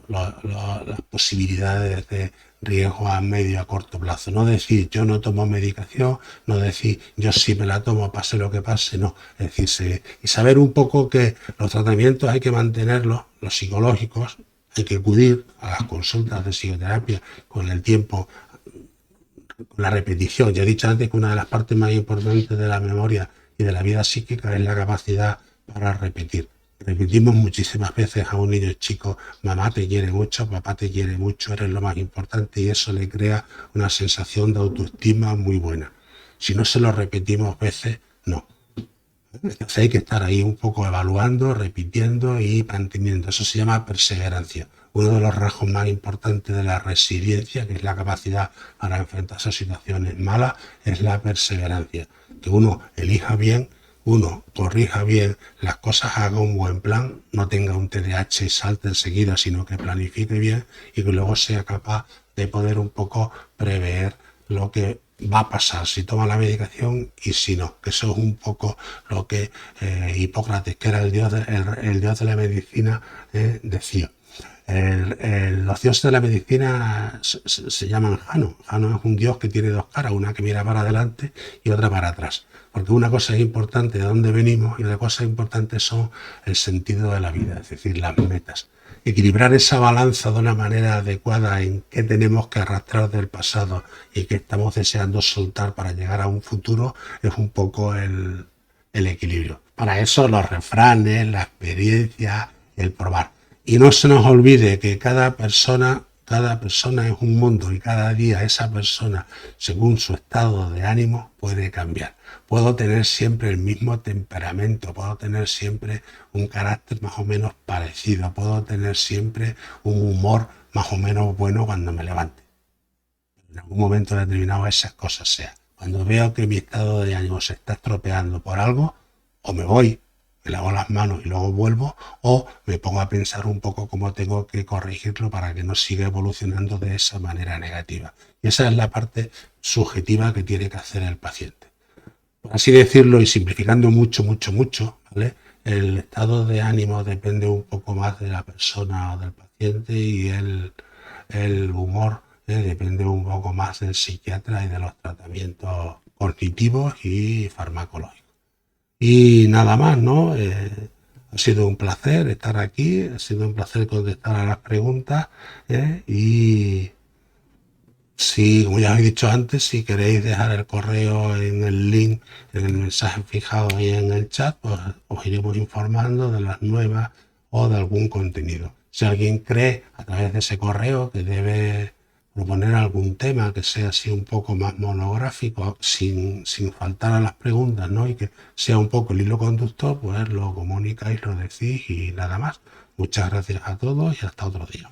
las posibilidades riesgos a medio y a corto plazo. No decir yo no tomo medicación, no decir yo sí me la tomo, pase lo que pase, no. Es decir, y saber un poco que los tratamientos hay que mantenerlos, los psicológicos, hay que acudir a las consultas de psicoterapia con el tiempo, con la repetición. Ya he dicho antes que una de las partes más importantes de la memoria y de la vida psíquica es la capacidad para repetir. Repetimos muchísimas veces a un niño chico, mamá te quiere mucho, papá te quiere mucho, eres lo más importante, y eso le crea una sensación de autoestima muy buena. Si no se lo repetimos veces, no. Entonces hay que estar ahí un poco evaluando, repitiendo y manteniendo. Eso se llama perseverancia. Uno de los rasgos más importantes de la resiliencia, que es la capacidad para enfrentarse a situaciones malas, es la perseverancia. Que uno elija bien, uno corrija bien las cosas, haga un buen plan, no tenga un TDAH y salte enseguida, sino que planifique bien y que luego sea capaz de poder un poco prever lo que va a pasar si toma la medicación y si no, que eso es un poco lo que Hipócrates, que era el dios de la medicina, decía. Los dioses de la medicina se llaman Jano. Jano es un dios que tiene dos caras, una que mira para adelante y otra para atrás. Porque una cosa es importante de dónde venimos y otra cosa importante son el sentido de la vida, es decir, las metas. Equilibrar esa balanza de una manera adecuada en qué tenemos que arrastrar del pasado y qué estamos deseando soltar para llegar a un futuro es un poco el equilibrio. Para eso los refranes, la experiencia, el probar. Y no se nos olvide que cada persona es un mundo y cada día esa persona, según su estado de ánimo, puede cambiar. Puedo tener siempre el mismo temperamento, puedo tener siempre un carácter más o menos parecido, puedo tener siempre un humor más o menos bueno cuando me levante. En algún momento determinado esas cosas sean. Cuando veo que mi estado de ánimo se está estropeando por algo, o me voy, me lavo las manos y luego vuelvo, o me pongo a pensar un poco cómo tengo que corregirlo para que no siga evolucionando de esa manera negativa. Y esa es la parte subjetiva que tiene que hacer el paciente. Por así decirlo y simplificando mucho, ¿vale? El estado de ánimo depende un poco más de la persona o del paciente y el humor depende un poco más del psiquiatra y de los tratamientos cognitivos y farmacológicos. Y nada más, ¿no? Ha sido un placer estar aquí, ha sido un placer contestar a las preguntas y si, como ya os he dicho antes, si queréis dejar el correo en el link, en el mensaje fijado ahí en el chat, pues os iremos informando de las nuevas o de algún contenido. Si alguien cree a través de ese correo que debe proponer algún tema que sea así un poco más monográfico, sin faltar a las preguntas, ¿no? Y que sea un poco el hilo conductor, pues lo comunicáis, lo decís y nada más. Muchas gracias a todos y hasta otro día.